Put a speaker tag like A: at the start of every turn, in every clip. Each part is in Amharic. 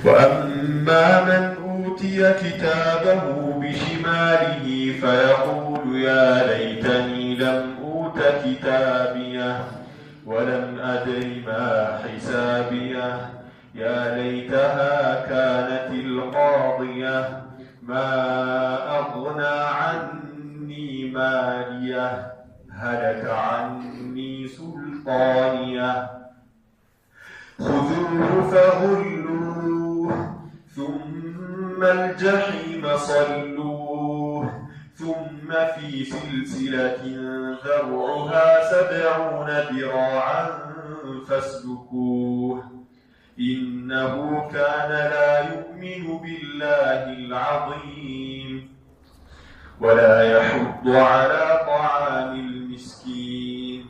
A: وأما من أوتي كتابه بشماله فيقول يا ليتني لم أوت كتابيه ولم أدر ما حسابيه يا ليتها كانت القاضية ما أغنى عني ماليه هلك عني سلطانيه خذوه فغلوه ثم الجحيم صلوه ثم في سلسلة ذرعها 70 ذراعا فاسلكوه إنه كان لا يؤمن بالله العظيم ولا يحض على طعام المسكين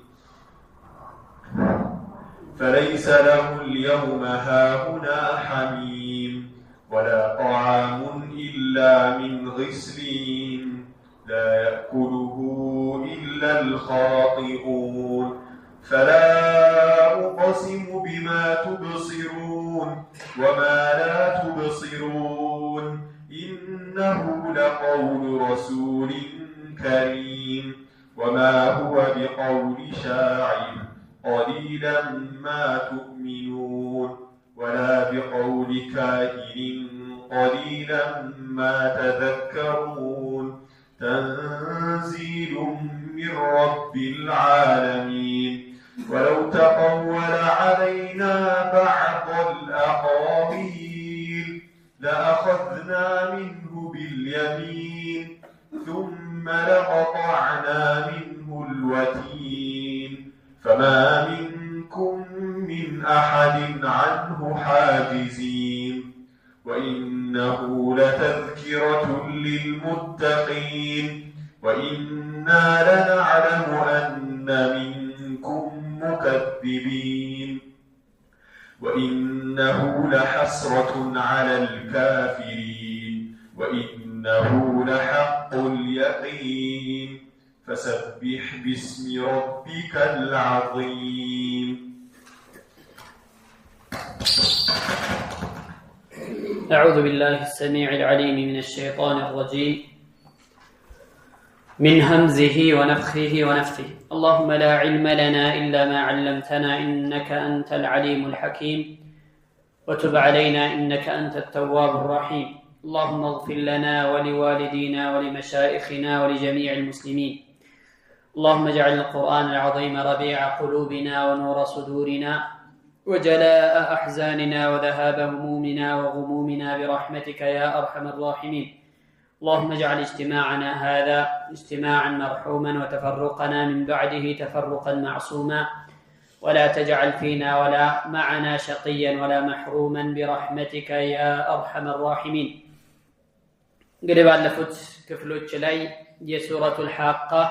A: فليس له اليوم هاهنا حميم ولا طعام إلا من غسلين لا يأكله إلا الخاطئون فلا أقسم بما تبصرون وما لا تبصرون إنه لقول رسول كريم وما هو بقول شاعر قليلا ما تؤمنون ولا بقول كاهن قليلا ما تذكرون تنزيل من رب العالمين ولو تقول علينا بعض الأقاويل لأخذنا منه باليمين ثم لقطعنا منه الوتين فما منكم من أحد عنه حاجزين وإنه لتذكرة للمتقين وإنا لنعلم أن منكم مكذبين وإنه لحسرة على الكافرين وإنه لحق اليقين فسبح باسم ربك العظيم
B: أعوذ بالله السميع العليم من الشيطان الرجيم من همزه ونفخه ونفثه اللهم لا علم لنا إلا ما علمتنا إنك أنت العليم الحكيم وتب علينا إنك أنت التواب الرحيم اللهم اغفر لنا ولوالدينا ولمشائخنا ولجميع المسلمين اللهم اجعل القرآن العظيم ربيع قلوبنا ونور صدورنا وجلاء أحزاننا وذهاب همومنا وغمومنا برحمتك يا أرحم الراحمين اللهم اجعل اجتماعنا هذا اجتماعا مرحوما وتفرقنا من بعده تفرقا معصوما ولا تجعل فينا ولا معنا شقيا ولا محروما برحمتك يا أرحم الراحمين قريب علفت كفلوش لي يسورة الحاقة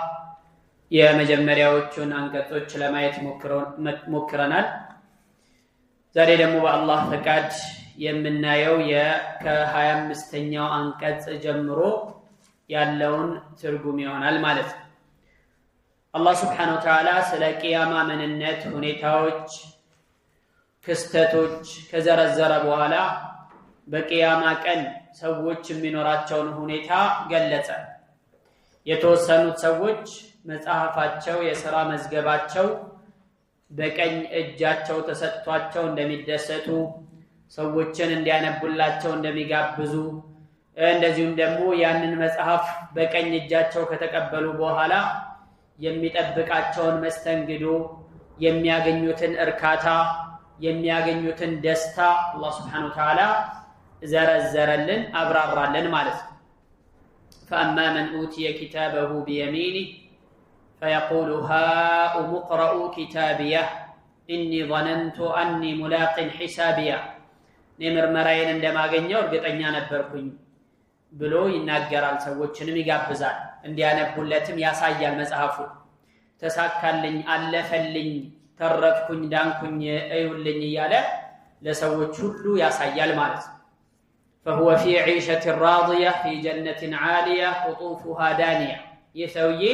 B: يا مجمرياوچون አንቀጾች ለማየት ሞክረናል ዛሬ ደግሞ በአላህ ፈቃድ የምናየው ከ25ኛው አንቀጽ ጀምሮ ያለውን ትርጉም ይሆናል ማለት ነው አላህ Subhanahu Wa Ta'ala ስለ ቂያማ ምንነት ሁኔታዎች ክስተቶች ከዘረዘረ በኋላ በቂያማ ቀን ሰዎች የሚኖራቸውን ሁኔታ ገለጸ የተወሰኑት ሰዎች መጽሐፋቸው የሥራ መዝገባቸው በቀኝ እጃቸው ተሰጥቷቸው እንደሚደሰቱ ሰዎችን እንዲያነቡላቸው እንደሚጋብዙ እንደዚሁም ደግሞ ያንን መጽሐፍ በቀኝ እጃቸው ከተቀበሉ በኋላ የሚጠብቃቸውን መስተንግዶ የሚያገኙትን እርካታ የሚያገኙትን ደስታ አላህ Subhanahu Wa Ta'ala ዘረዘረልን አብራራልን ማለት ነው فأما من أوتي كتابه بيمينه فيقول هاؤم اقرءوا كتابيه إني ظننت أني ملاق حسابيه ምርመራዬን እንደማገኘው እርግጠኛ ነበርኩኝ ብሎ ይናገራል ሰዎችንም ይጋብዛል እንዲያነቡለትም ያሳያል መጽሐፉ ተሳካልኝ አለፈልኝ ተረፍኩኝ ዳንኩኝ እዩልኝ እያለ ለሰዎች ሁሉ ያሳያል ማለት ነው فهو في عيشة راضية في جنة عالية قطوفها دانية يسوي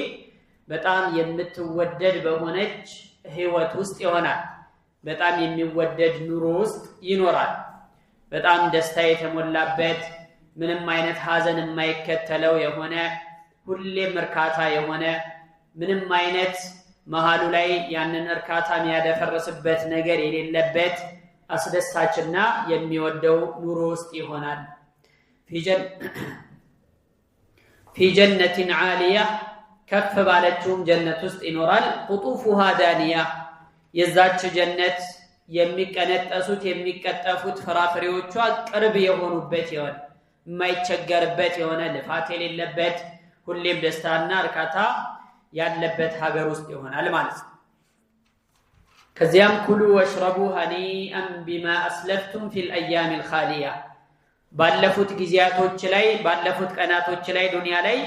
B: በጣም የምትወደድ በሆነች ህይወት ውስጥ ይሆናል በጣም የሚወደድ ኑሮ ውስጥ ይኖራል በጣም ደስታ የተሞላበት ምንም አይነት ሐዘን የማይከተለው የሆነ ሁሌም እርካታ የሆነ ምንም አይነት መሃሉ ላይ ያንን እርካታ የሚያደፈርስበት ነገር የሌለበት አስደሳችና የሚወደው ኑሮ ውስጥ ይሆናል። في جنة عالية ከፍ ባለችውም ጀነት ውስጥ ይኖራል። قطوفها دانية የዛች ጀነት የሚቀነጠሱት የሚቀጠፉት ፍራፍሬዎቿ ቅርብ የሆኑበት ይሆን የማይቸገርበት የሆነ ልፋት የሌለበት ሁሌም ደስታና እርካታ ያለበት ሀገር ውስጥ ይሆናል ማለት ነው። ከዚያም ኩሉ ወሽረቡ ሀኒአን ቢማ አስለፍቱም ፊል አያሚል ኻሊያ ባለፉት ጊዜያቶች ላይ ባለፉት ቀናቶች ላይ ዱንያ ላይ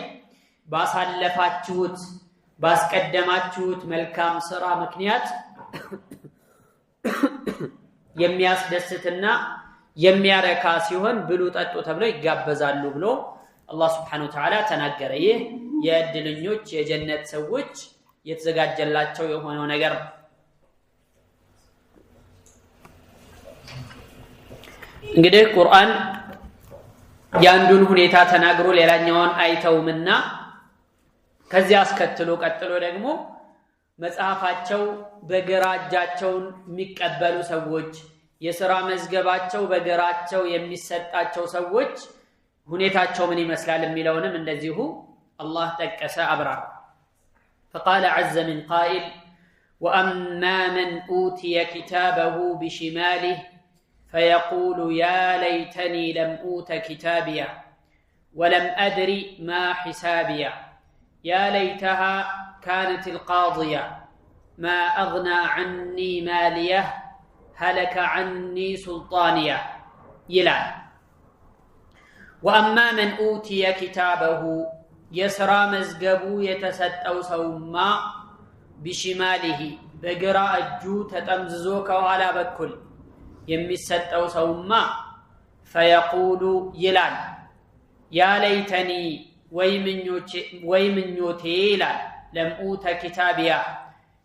B: ባሳለፋችሁት ባስቀደማችሁት መልካም ስራ ምክንያት የሚያስደስትና የሚያረካ ሲሆን ብሉ ጠጡ ተብለው ይጋበዛሉ ብሎ አላህ Subhanahu Wa Ta'ala ተናገረ። ይህ የእድለኞች የጀነት ሰዎች የተዘጋጀላቸው የሆነው ነገር ነው። እንግዲህ ቁርአን ያንዱን ሁኔታ ተናግሮ ሌላኛውን አይተውምና ከዚያ አስከትሎ ቀጥሎ ደግሞ መጽሐፋቸው በግራ እጃቸውን የሚቀበሉ ሰዎች የሥራ መዝገባቸው በግራቸው የሚሰጣቸው ሰዎች ሁኔታቸው ምን ይመስላል የሚለውንም እንደዚሁ አላህ ጠቀሰ አብራራ። فقال عز من قائل وأما من أوتي كتابه بشماله فيقول يا ليتني لم أوت كتابيا ولم أدري ما حسابيا يا ليتها كانت القاضية ما أغنى عني ماليه هلك عني سلطانيا يلعن وأما من أوتي كتابه يسرى مزقبو يتسدأو سوما بشماله بقراء الجو تتمززوك وعلى بكل يمسدأو سوما فيقول يلعن يا ليتني ويمنيوتي يلعن لم أوت كتابيا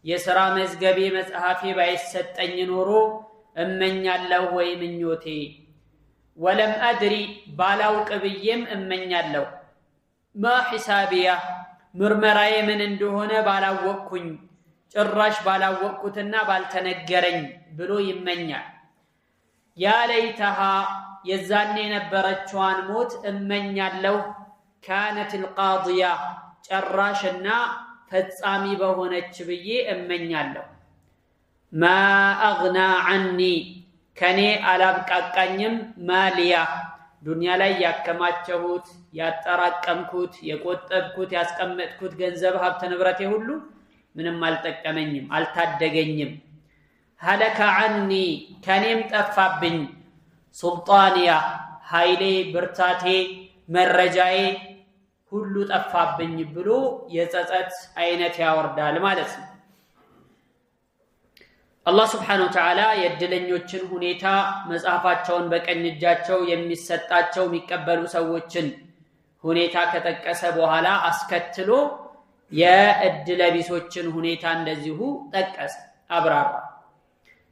B: يسرى مزقبي مزقافي بايستأن نورو أمن يالله ويمنيوتي ولم أدري بالاو قبيم أمن يالله ما حسابيا مرمراي من اندهونا بالاو وكن ጭራሽ ባላወቅኩትና ባልተነገረኝ ብሎ ይመኛል። ያ ለይተሃ የዛኔ ነበረችዋን ሞት እመኛለሁ ካነት القاضية ጭራሽና ፈጻሚ በሆነች ብዬ እመኛለሁ። ማ አግና عني ከኔ አላብቃቃኝም ማሊያ ዱንያ ላይ ያከማቸሁት ያጠራቀምኩት የቆጠብኩት ያስቀመጥኩት ገንዘብ ሀብት ንብረቴ ሁሉ ምንም አልጠቀመኝም አልታደገኝም። هلك عني ከኔም ጠፋብኝ ሱልጣንያ ኃይሌ ብርታቴ መረጃዬ ሁሉ ጠፋብኝ ብሎ የጸጸት አይነት ያወርዳል ማለት ነው። አላህ Subhanahu Wa Ta'ala የእድለኞችን ሁኔታ መጽሐፋቸውን በቀኝ እጃቸው የሚሰጣቸው የሚቀበሉ ሰዎችን ሁኔታ ከጠቀሰ በኋላ አስከትሎ የእድለቢሶችን ሁኔታ እንደዚሁ ጠቀሰ አብራራ።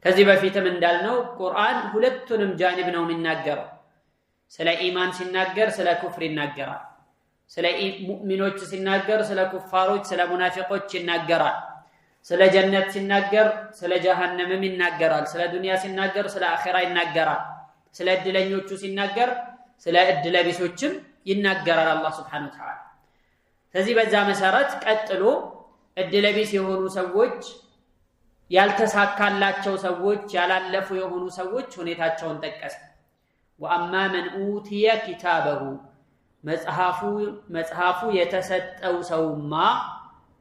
B: ከዚህ በፊትም እንዳልነው ቁርአን ሁለቱንም ጃኒብ ነው የሚናገረው። ስለ ኢማን ሲናገር ስለ ኩፍር ይናገራል። ስለ ሙእሚኖች ሲናገር ስለ ኩፋሮች ስለ ሙናፊቆች ይናገራል። ስለ ጀነት ሲናገር ስለ ጀሃነምም ይናገራል። ስለ ዱንያ ሲናገር ስለ አኺራ ይናገራል። ስለ እድለኞቹ ሲናገር ስለ እድለቢሶችም ይናገራል አላህ Subhanahu Wa Ta'ala። ስለዚህ በዛ መሰረት ቀጥሎ እድለቢስ የሆኑ ሰዎች ያልተሳካላቸው ሰዎች ያላለፉ የሆኑ ሰዎች ሁኔታቸውን ጠቀሰ። وأما من أوتي كتابه መጽሐፉ የተሰጠው ሰውማ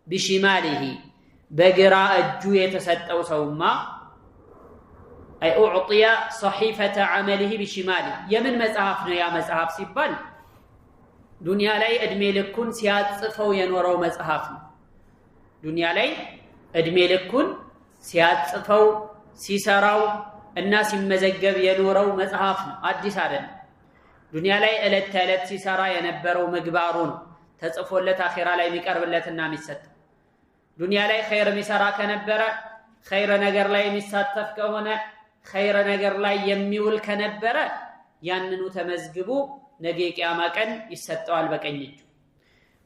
B: بشماله በግራ እጁ የተሰጠው ሰውማ أي أعطي صحيفة عمله بشماله የምን መጽሐፍ ነው ያ መጽሐፍ ሲባል ዱንያ ላይ እድሜ ልኩን ሲያጽፈው የኖረው መጽሐፍ ነው። ዱንያ ላይ እድሜ ልኩን ሲያጽፈው ሲሰራው እና ሲመዘገብ የኖረው መጽሐፍ ነው። አዲስ አይደለም። ዱንያ ላይ እለት ተእለት ሲሰራ የነበረው ምግባሩ ነው ተጽፎለት አኺራ ላይ የሚቀርብለትና የሚሰጠው። ዱንያ ላይ ኸይር የሚሰራ ከነበረ ኸይር ነገር ላይ የሚሳተፍ ከሆነ ኸይር ነገር ላይ የሚውል ከነበረ ያንኑ ተመዝግቦ ነገ ቂያማ ቀን ይሰጠዋል በቀኝ እጁ።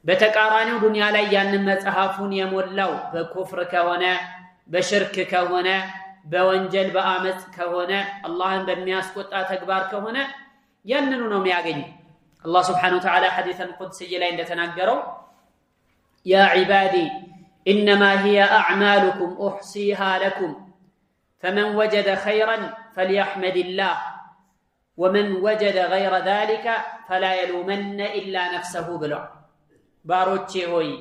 B: በተቃራኒው ዱንያ ላይ ያንን መጽሐፉን የሞላው በኩፍር ከሆነ በሽርክ ከሆነ በወንጀል በአመጽ ከሆነ አላህን በሚያስቆጣ ተግባር ከሆነ ያንኑ ነው የሚያገኘው። አላህ Subhanahu Wa Ta'ala ሐዲሰን ቁድስይ ላይ እንደተናገረው ያ ዒባዲ إنما هي أعمالكم أحصيها لكم فمن وجد خيرا فليحمد الله ومن وجد غير ذلك فلا يلومن إلا نفسه بلع باروتشي هوي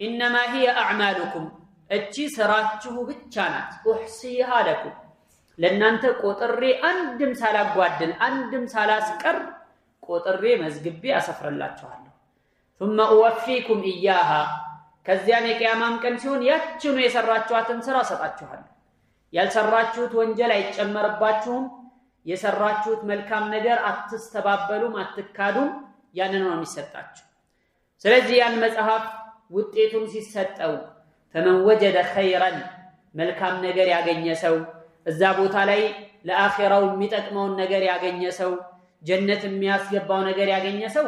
B: إنما هي أعمالكم أتشي سراتشه بالشانات أحصيها لكم لأن أنت قطري أندم سالا قوادل أندم سالا سكر قطري مزقبي أسفر الله تعالى ثم أوفيكم إياها ከዚያም የቂያማም ቀን ሲሆን ያችኑ የሰራችኋትን ስራ ሰጣችኋለሁ። ያልሰራችሁት ወንጀል አይጨመርባችሁም። የሰራችሁት መልካም ነገር አትስተባበሉም፣ አትካዱም። ያንን ነው የሚሰጣችሁ። ስለዚህ ያን መጽሐፍ ውጤቱን ሲሰጠው فمن وجد خيرا መልካም ነገር ያገኘ ሰው እዛ ቦታ ላይ ለአኺራው የሚጠቅመውን ነገር ያገኘ ሰው ጀነት የሚያስገባው ነገር ያገኘ ሰው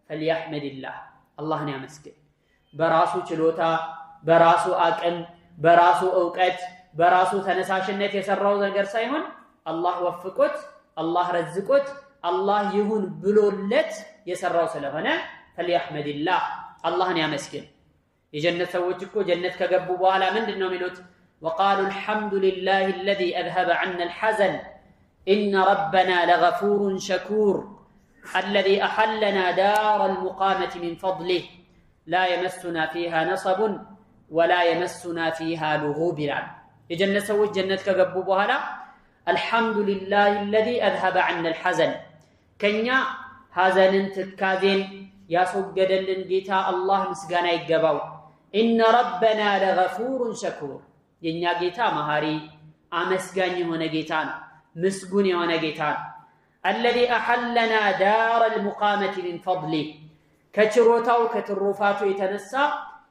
B: فليحمد الله አላህን ያመስግን። በራሱ ችሎታ በራሱ አቅም በራሱ ዕውቀት በራሱ ተነሳሽነት የሰራው ነገር ሳይሆን አላህ ወፍቆት አላህ ረዝቆት አላህ ይሁን ብሎለት የሰራው ስለሆነ فليحمد الله አላህን ያመስግን። የጀነት ሰዎች እኮ ጀነት ከገቡ በኋላ ምንድነው የሚሉት? وقالوا الحمد لله الذي أذهب عنا الحزن إن ربنا لغفور شكور الذي أحلنا دار المقامة من فضله لا يمسنا فيها نصب ولا يمسنا فيها لغوب. የጀነት ሰዎች ጀነት ከገቡ በኋላ الحمد لله الذي أذهب عنا الحزن ከኛ ሐዘንን ትካዜን ያስወገደልን ጌታ አላህ ምስጋና ይገባው። إن ربنا لغفور شكور የኛ ጌታ መሐሪ አመስጋኝ የሆነ ጌታ ነው፣ ምስጉን የሆነ ጌታ ነው። الذي أحلنا دار المقامة من فضله ከችሮታው ከትሩፋቱ የተነሳ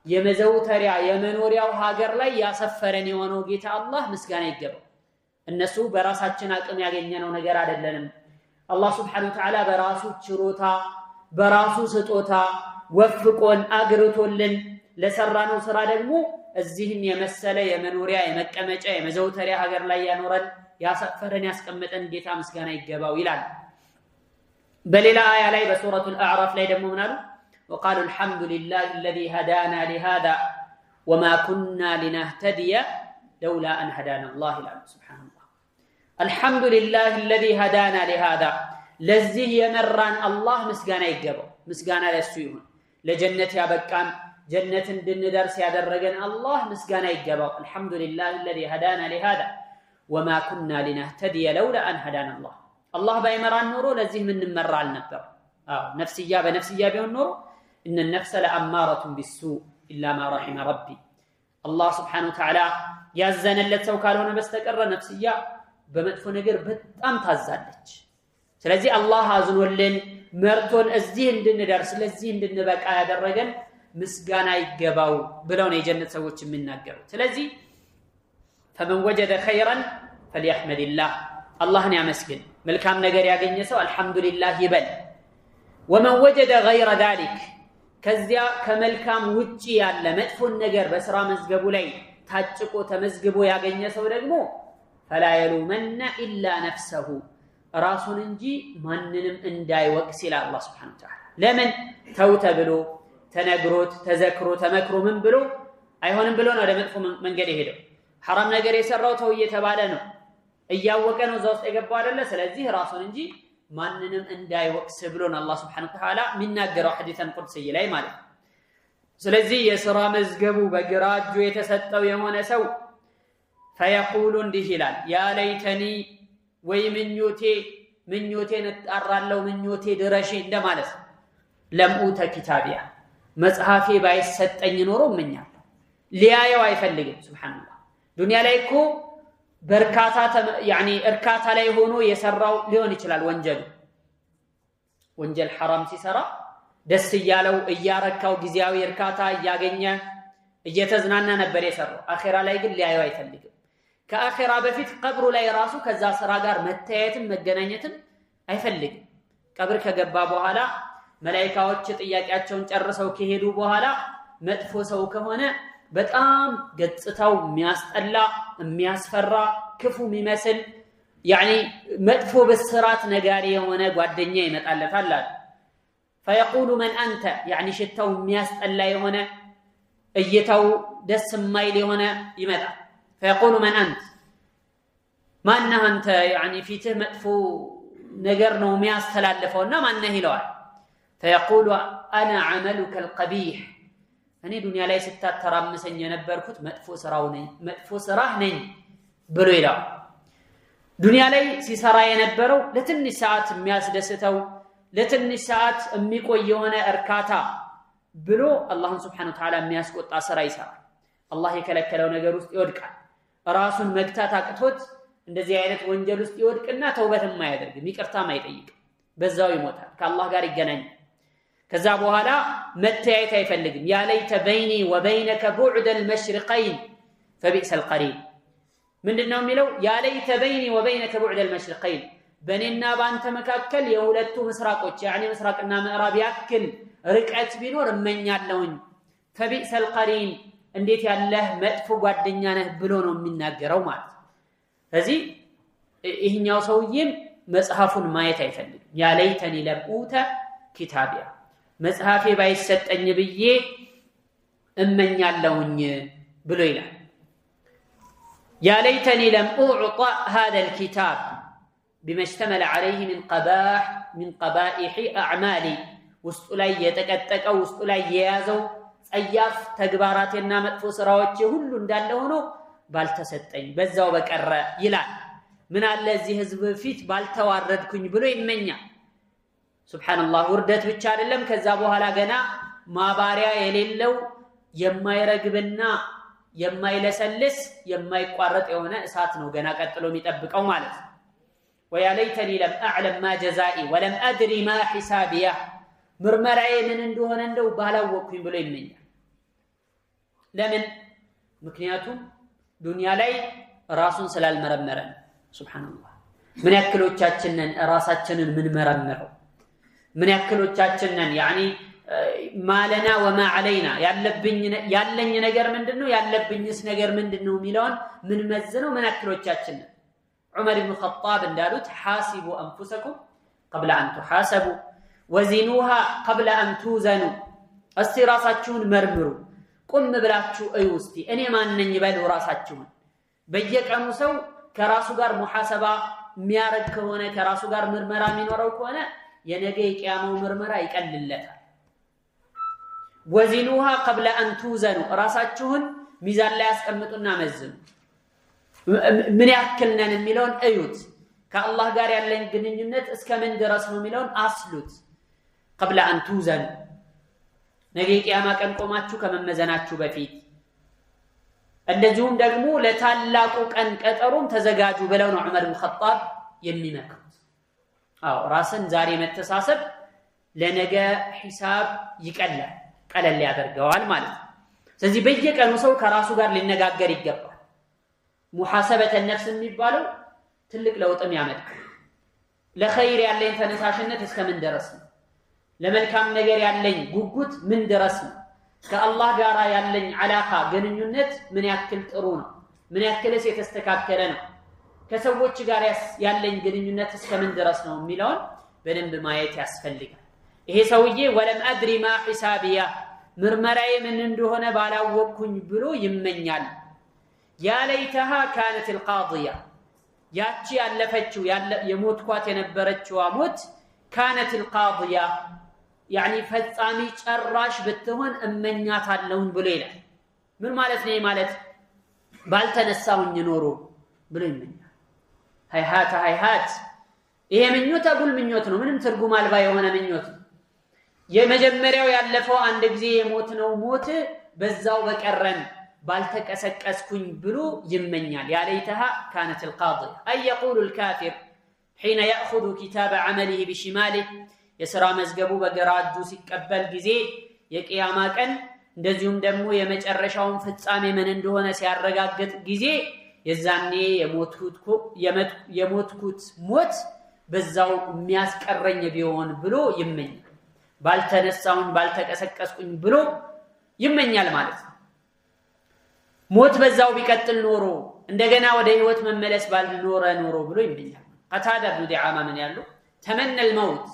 B: የመዘውተሪያ የመኖሪያው ሀገር ላይ ያሰፈረን የሆነው ጌታ አላህ ምስጋና ይገባው። እነሱ በራሳችን አቅም ያገኘነው ነገር አይደለንም። አላህ Subhanahu Wa Ta'ala በራሱ ችሮታ በራሱ ስጦታ ወፍቆን አግርቶልን ለሰራነው ስራ ደግሞ እዚህን የመሰለ የመኖሪያ የመቀመጫ የመዘውተሪያ ሀገር ላይ ያኖረን ያሰፈረን ያስቀመጠን ጌታ ምስጋና ይገባው ይላል። በሌላ አያ ላይ በሱረቱል አዕራፍ ላይ ደግሞ ምናሉ? وقالوا الحمد لله الذي هدانا لهذا وما كنا لنهتدي لولا أن هدانا الله سبحانه الله. الحمد لله الذي هدانا لهذا ለዚህ የመራን አላህ ምስጋና ይገባው። ምስጋና ለሱ ይሁን። ለጀነት ያበቃን ጀነት እንድንደርስ ያደረገን አላህ ምስጋና ይገባው። الحمد لله الذي هدانا لهذا وما كنا لنهتدي لولا أن هدانا الله. الله ባይመራን ኖሮ ለዚህ ምን እንመራል ነበር? ነፍስያ በነፍስያ ቢሆን ኖሮ إن النفس لأمارة بالسوء إلا ما رحم ربي. الله سبحانه وتعالى ያዘነለት ሰው ካልሆነ በስተቀር ነፍስያ በመጥፎ ነገር በጣም ታዛለች። ስለዚህ አላህ አዝኖልን መርቶን እዚህ እንድንደርስ ለዚህ እንድንበቃ ያደረገን ምስጋና ይገባው ብለው ነው የጀነት ሰዎች የሚናገሩት። ስለዚህ فمن وجد خيرا فليحمد الله አላህን ያመስግን። መልካም ነገር ያገኘ ሰው አልহামዱሊላህ ይበል። ومن وجد غير ذلك ከዚያ ከመልካም ውጪ ያለ መጥፎን ነገር በስራ መዝገቡ ላይ ታጭቆ ተመዝግቦ ያገኘ ሰው ደግሞ فلا يلومن الا نفسه ራሱን እንጂ ማንንም እንዳይወቅስ ይላል አላህ Subhanahu Wa Ta'ala። ለምን ተውተ ብሎ ተነግሮት ተዘክሮ ተመክሮ ምን ብሎ አይሆንም ብሎ ነው ወደ መጥፎ መንገድ የሄደው። حرام ነገር የሰራው ተው እየተባለ ነው፣ እያወቀ ነው እዛ ውስጥ የገባው አይደለ? ስለዚህ ራሱን እንጂ ማንንም እንዳይወቅስ ብሎ ነው አላህ Subhanahu Wa Ta'ala የሚናገረው ሐዲሰን ቁድስይ ላይ ማለት ነው። ስለዚህ የሥራ መዝገቡ በግራ እጁ የተሰጠው የሆነ ሰው فيقول እንዲህ ይላል ያ ለይተኒ ወይ ምኞቴን እጣራለሁ ምኞቴ ድረሼ እንደማለት ለምኡተ ኪታቢያ መጽሐፌ ባይሰጠኝ ኖሮ እመኛለሁ። ሊያየው አይፈልግም። ሱብሃንአላህ ዱንያ ላይ እኮ በርካታ እርካታ ላይ ሆኖ የሰራው ሊሆን ይችላል ወንጀል ሐራም ሲሰራ ደስ እያለው እያረካው ጊዜያዊ እርካታ እያገኘ እየተዝናና ነበር የሰራው። አኺራ ላይ ግን ሊያየው አይፈልግም። ከአኺራ በፊት ቀብሩ ላይ ራሱ ከዛ ስራ ጋር መታየትም መገናኘትም አይፈልግም ቀብር ከገባ በኋላ መላእክቶች ጥያቄያቸውን ጨርሰው ከሄዱ በኋላ መጥፎ ሰው ከሆነ በጣም ገጽታው የሚያስጠላ የሚያስፈራ ክፉ የሚመስል መጥፎ በስራት ነጋሪ የሆነ ጓደኛ ይመጣለታል አለ فيقول من انت ሽታው የሚያስጠላ የሆነ እይታው ደስ የማይል የሆነ ይመጣል فيقول من انت ማነህ አንተ ፊትህ መጥፎ ነገር ነው የሚያስተላልፈውና ማነህ ይለዋል فيقول انا عملك القبيح እኔ ዱንያ ላይ ስታተራምሰኝ የነበርኩት መጥፎ ስራህ ነኝ ብሎ ይላል ዱንያ ላይ ሲሰራ የነበረው ለትንሽ ሰዓት የሚያስደስተው ለትንሽ ሰዓት የሚቆይ የሆነ እርካታ ብሎ አላህን Subhanahu Wa Ta'ala የሚያስቆጣ ስራ ይሰራል አላህ የከለከለው ነገር ውስጥ ይወድቃል ራሱን መግታት አቅቶት እንደዚህ አይነት ወንጀል ውስጥ ይወድቅና ተውበትም አያደርግም ይቅርታም አይጠይቅም በዛው ይሞታል ከአላህ ጋር ይገናኛል ከዛ በኋላ መተያየት አይፈልግም ያ ለይተ በይኒ ወበይነከ ቡዕድ المشرقين فبئس القرين ምንድነው የሚለው ያ ለይተ በይኒ ወበይነከ ቡዕድ المشرقين በእኔና ባንተ መካከል የሁለቱ ምስራቆች ምስራቅና ምዕራብ ያክል ርቀት ቢኖር እመኛለሁኝ فبئس القرين እንዴት ያለህ መጥፎ ጓደኛ ነህ ብሎ ነው የሚናገረው ማለት ስለዚህ ይህኛው ሰውዬም መጽሐፉን ማየት አይፈልግም ያ ለይተኒ ለብኡተ ኪታቢያ መጽሐፌ ባይሰጠኝ ብዬ እመኛለሁኝ ብሎ ይላል ያ ለይተኒ ለም أعطى هذا الكتاب بما اشتمل عليه من قبائح أعمالي ውስጡ ላይ የተቀጠቀው ውስጡ ላይ የያዘው ጸያፍ ተግባራትና መጥፎ ስራዎች ሁሉ እንዳለ ሆኖ ባልተሰጠኝ በዛው በቀረ ይላል ምን አለ እዚህ ህዝብ ፊት ባልተዋረድኩኝ ብሎ ይመኛል ሱብሃንአላህ ውርደት ብቻ አይደለም ከዛ በኋላ ገና ማባሪያ የሌለው የማይረግብና የማይለሰልስ የማይቋረጥ የሆነ እሳት ነው ገና ቀጥሎ የሚጠብቀው ማለት ነው ويا ليتني لم اعلم ما جزائي ولم ادري ما حسابيه ምርመራዬ ምን እንደሆነ እንደው ባላወቅኩኝ ብሎ ይመኛል ለምን ምክንያቱም ዱንያ ላይ ራሱን ስላልመረመረ ሱብሃንአላህ ምን ያክሎቻችንን ራሳችንን ምን መረመረው ምን ያክሎቻችንን ማለና ወማ علينا ያለኝ ነገር ምንድነው ያለብኝስ ነገር ምንድነው ሚለውን ምን መዝነው ምን ያክሎቻችንን ዑመር ኢብኑ ኸጣብ እንዳሉት حاسبوا انفسكم قبل ان تحاسبوا وزنوها قبل ان توزنوا እስቲ ራሳችሁን መርምሩ ቆም ብላችሁ እዩ እስቲ እኔ ማን ነኝ በሉ ራሳችሁን በየቀኑ ሰው ከራሱ ጋር ሙሐሰባ የሚያረግ ከሆነ ከራሱ ጋር ምርመራ የሚኖረው ከሆነ የነገ የቂያማው ምርመራ ይቀልለታል وزنوها قبل ان توزنوا ራሳችሁን ሚዛን ላይ አስቀምጡና መዝኑ ምን ያክልነን የሚለውን እዩት ከአላህ ጋር ያለን ግንኙነት እስከምን ድረስ ነው የሚለውን አስሉት قبل ان توزنوا ነገ የቂያማ ቀን ቆማችሁ ከመመዘናችሁ በፊት እንደዚሁም ደግሞ ለታላቁ ቀን ቀጠሮም ተዘጋጁ ብለው ነው ዑመር ኢብኑ ኸጣብ የሚመክሩት ራስን ዛሬ መተሳሰብ ለነገ ሒሳብ ይቀላል ቀለል ያደርገዋል ማለት ነው ስለዚህ በየቀኑ ሰው ከራሱ ጋር ሊነጋገር ይገባል ሙሐሰበተ ነፍስ የሚባለው ትልቅ ለውጥም ያመጣል ለኸይር ያለኝ ተነሳሽነት እስከምን ድረስ ነው ለመልካም ነገር ያለኝ ጉጉት ምን ድረስ ነው ከአላህ ጋር ያለኝ አላቃ ግንኙነት ምን ያክል ጥሩ ነው ምን ያክልስ የተስተካከለ ነው ከሰዎች ጋር ያለኝ ግንኙነት እስከምን ድረስ ነው የሚለውን በደንብ ማየት ያስፈልጋል ይሄ ሰውዬ ወለም አድሪ ማ ሒሳቢያ ምርመራዬ ምን እንደሆነ ባላወቅኩኝ ብሎ ይመኛል ያ ለይተሃ كانت القاضيه ያቺ ያለፈችው የሞትኳት የነበረችው ሞት كانت القاضيه ፈጻሚ ጨራሽ ብትሆን እመኛታለሁኝ ብሎ ይላል ምን ማለት ነው ማለት ባልተነሳውኝ ኖሮ ብሎ ይመኛል ሃይሃት ይሄ ምኞት አጉል ምኞት ነው ምንም ትርጉም አልባ የሆነ ምኞት ነው የመጀመሪያው ያለፈው አንድ ጊዜ የሞት ነው ሞት በዛው በቀረን ባልተቀሰቀስኩኝ ብሎ ይመኛል ያ ለይተሃ كانت القاضيه اي يقول الكافر حين ياخذ كتاب عمله بشماله የሥራ መዝገቡ በግራ እጁ ሲቀበል ጊዜ የቂያማ ቀን እንደዚሁም ደግሞ የመጨረሻውን ፍጻሜ ምን እንደሆነ ሲያረጋግጥ ጊዜ የዛኔ የሞትኩት ሞት በዛው የሚያስቀረኝ ቢሆን ብሎ ይመኛል ባልተነሳውን ባልተቀሰቀስኩኝ ብሎ ይመኛል ማለት ነው ሞት በዛው ቢቀጥል ኖሮ እንደገና ወደ ህይወት መመለስ ባልኖረ ኖሮ ብሎ ይመኛል ቀታዳ ብኑ ዲዓማ ምን ያለው ተመነ الموت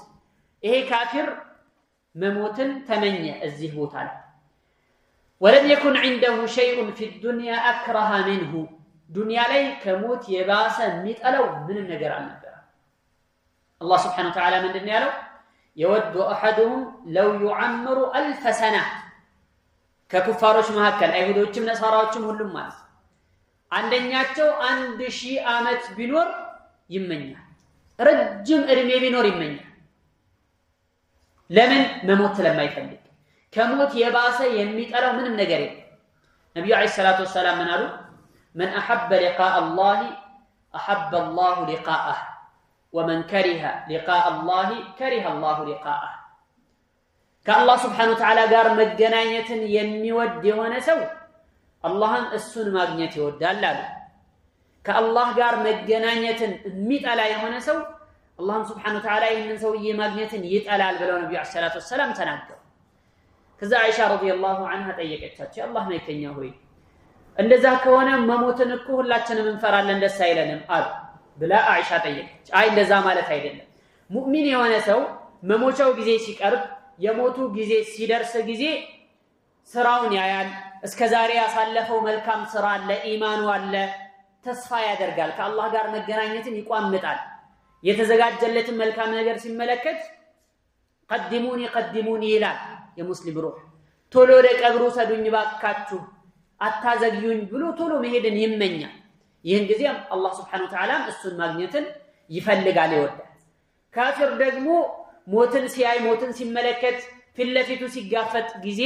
B: ይሄ ካፊር መሞትን ተመኘ እዚህ ቦታ ላይ ولم يكن عنده شيء في الدنيا اكره منه ዱንያ ላይ ከሞት የባሰ የሚጠላው ምንም ነገር አልነበረ الله سبحانه وتعالى ምንድነው ያለው يود احدهم لو يعمر 1000 سنه ከኩፋሮች መካከል አይሁዶችም ነሳራዎችም ሁሉም ማለት አንደኛቸው 1000 ዓመት ቢኖር ይመኛል ረጅም እድሜ ቢኖር ይመኛል ለምን መሞት ስለማይፈልግ ከሞት የባሰ የሚጠላው ምንም ነገር የለም ነብዩ አለይሂ ሰላቱ ወሰለም ምን አሉ من احب لقاء الله احب الله لقاءه ومن كره لقاء الله كره الله لقاءه ከአላህ Subhanahu Wa Ta'ala ጋር መገናኘትን የሚወድ የሆነ ሰው አላህን እሱን ማግኘት ይወዳል አሉ ከአላህ ጋር መገናኘትን የሚጠላ የሆነ ሰው አላህ Subhanahu Wa Ta'ala ይህንን ሰውዬ ማግኘትን ይጠላል ብለው ነብዩ አለይሂ ሰላቱ ወሰለም ተናገሩ ከዛ አይሻ ረዲየላሁ ዐንሃ ጠየቀቻቸው አላህ መልእክተኛ ሆይ እንደዛ ከሆነ መሞትን እኮ ሁላችንም እንፈራለን ደስ አይለንም አሉ ብላ አይሻ ጠየቀች አይ እንደዛ ማለት አይደለም ሙእሚን የሆነ ሰው መሞቻው ጊዜ ሲቀርብ የሞቱ ጊዜ ሲደርስ ጊዜ ስራውን ያያል እስከዛሬ ያሳለፈው መልካም ስራ አለ ኢማኑ አለ ተስፋ ያደርጋል ከአላህ ጋር መገናኘትን ይቋምጣል የተዘጋጀለትን መልካም ነገር ሲመለከት ቀድሙኒ ይላል የሙስሊም ሩህ ቶሎ ወደ ቀብሩ ሰዱኝ ባካችሁ አታዘግዩኝ ብሎ ቶሎ መሄድን ይመኛል ይህን ጊዜ አላህ Subhanahu Wa Ta'ala እሱን ማግኘትን ይፈልጋል ይወዳል ካፊር ደግሞ ሞትን ሲያይ ሞትን ሲመለከት ፊትለፊቱ ሲጋፈጥ ጊዜ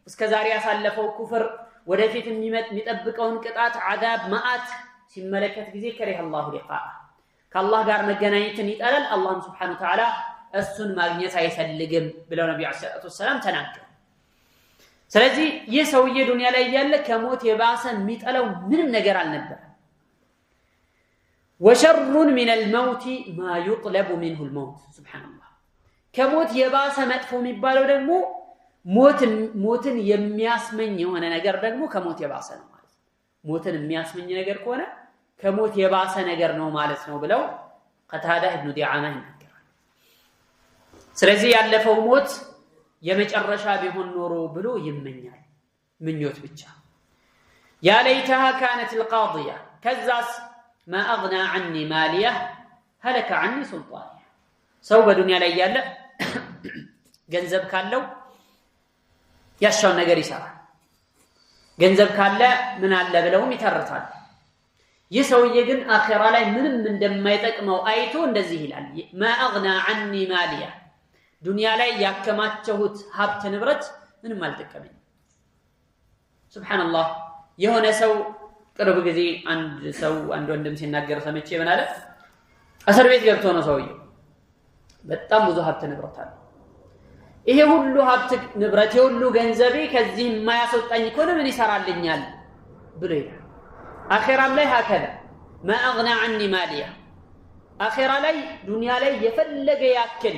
B: እስከዛሬ ያሳለፈው ኩፍር ወደፊት የሚጠብቀውን ቅጣት አዛብ ማአት ሲመለከት ጊዜ ከሪህ አላሁ ሊቃአ ከአላህ ጋር መገናኘትን ይጠላል አላህ Subhanahu Wa Ta'ala እሱን ማግኘት አይፈልግም ብለው ነብዩ አለይሂ ሰላቱ ወሰለም ተናገሩ ስለዚህ ይህ ሰውዬ ዱንያ ላይ ያለ ከሞት የባሰ የሚጠላው ምንም ነገር አልነበረ وشر من الموت ما يطلب منه الموت سبحان الله ከሞት የባሰ መጥፎ የሚባለው ደግሞ ሞትን የሚያስመኝ የሆነ ነገር ደግሞ ከሞት የባሰ ነው ማለት ሞትን የሚያስመኝ ነገር ከሆነ ከሞት የባሰ ነገር ነው ማለት ነው ብለው ቀታዳ ኢብኑ ዲዓማ ይናገራል ስለዚህ ያለፈው ሞት የመጨረሻ ቢሆን ኖሮ ብሎ ይመኛል ምኞት ብቻ ያ ለይተሃ كانت القاضيه ከዛስ ما اغنى عني ماليه هلك عني سلطانيه ሰው በዱንያ ላይ ያለ ገንዘብ ካለው ያሻው ነገር ይሰራል ገንዘብ ካለ ምን አለ ብለውም ይተርታል ይህ ሰውዬ ግን አኺራ ላይ ምንም እንደማይጠቅመው አይቶ እንደዚህ ይላል ما اغنى عني ماليه ዱንያ ላይ ያከማቸሁት ሀብት ንብረት ምንም አልጠቀመኝ ሱብሃንአላህ የሆነ ሰው ቅርብ ጊዜ አንድ ወንድም ሲናገር ሰምቼ ምን አለ እስር ቤት ገብቶ ነው ሰውዬው በጣም ብዙ ሀብት ንብረት አለ ይሄ ሁሉ ሀብት ንብረት ሁሉ ገንዘቤ ከዚህ የማያስወጣኝ ከሆነ ምን ይሰራልኛል ብሎ ይላል አኺራም ላይ ሀከለ ما اغنى عني ماليه አኺራ ላይ ዱንያ ላይ የፈለገ ያክል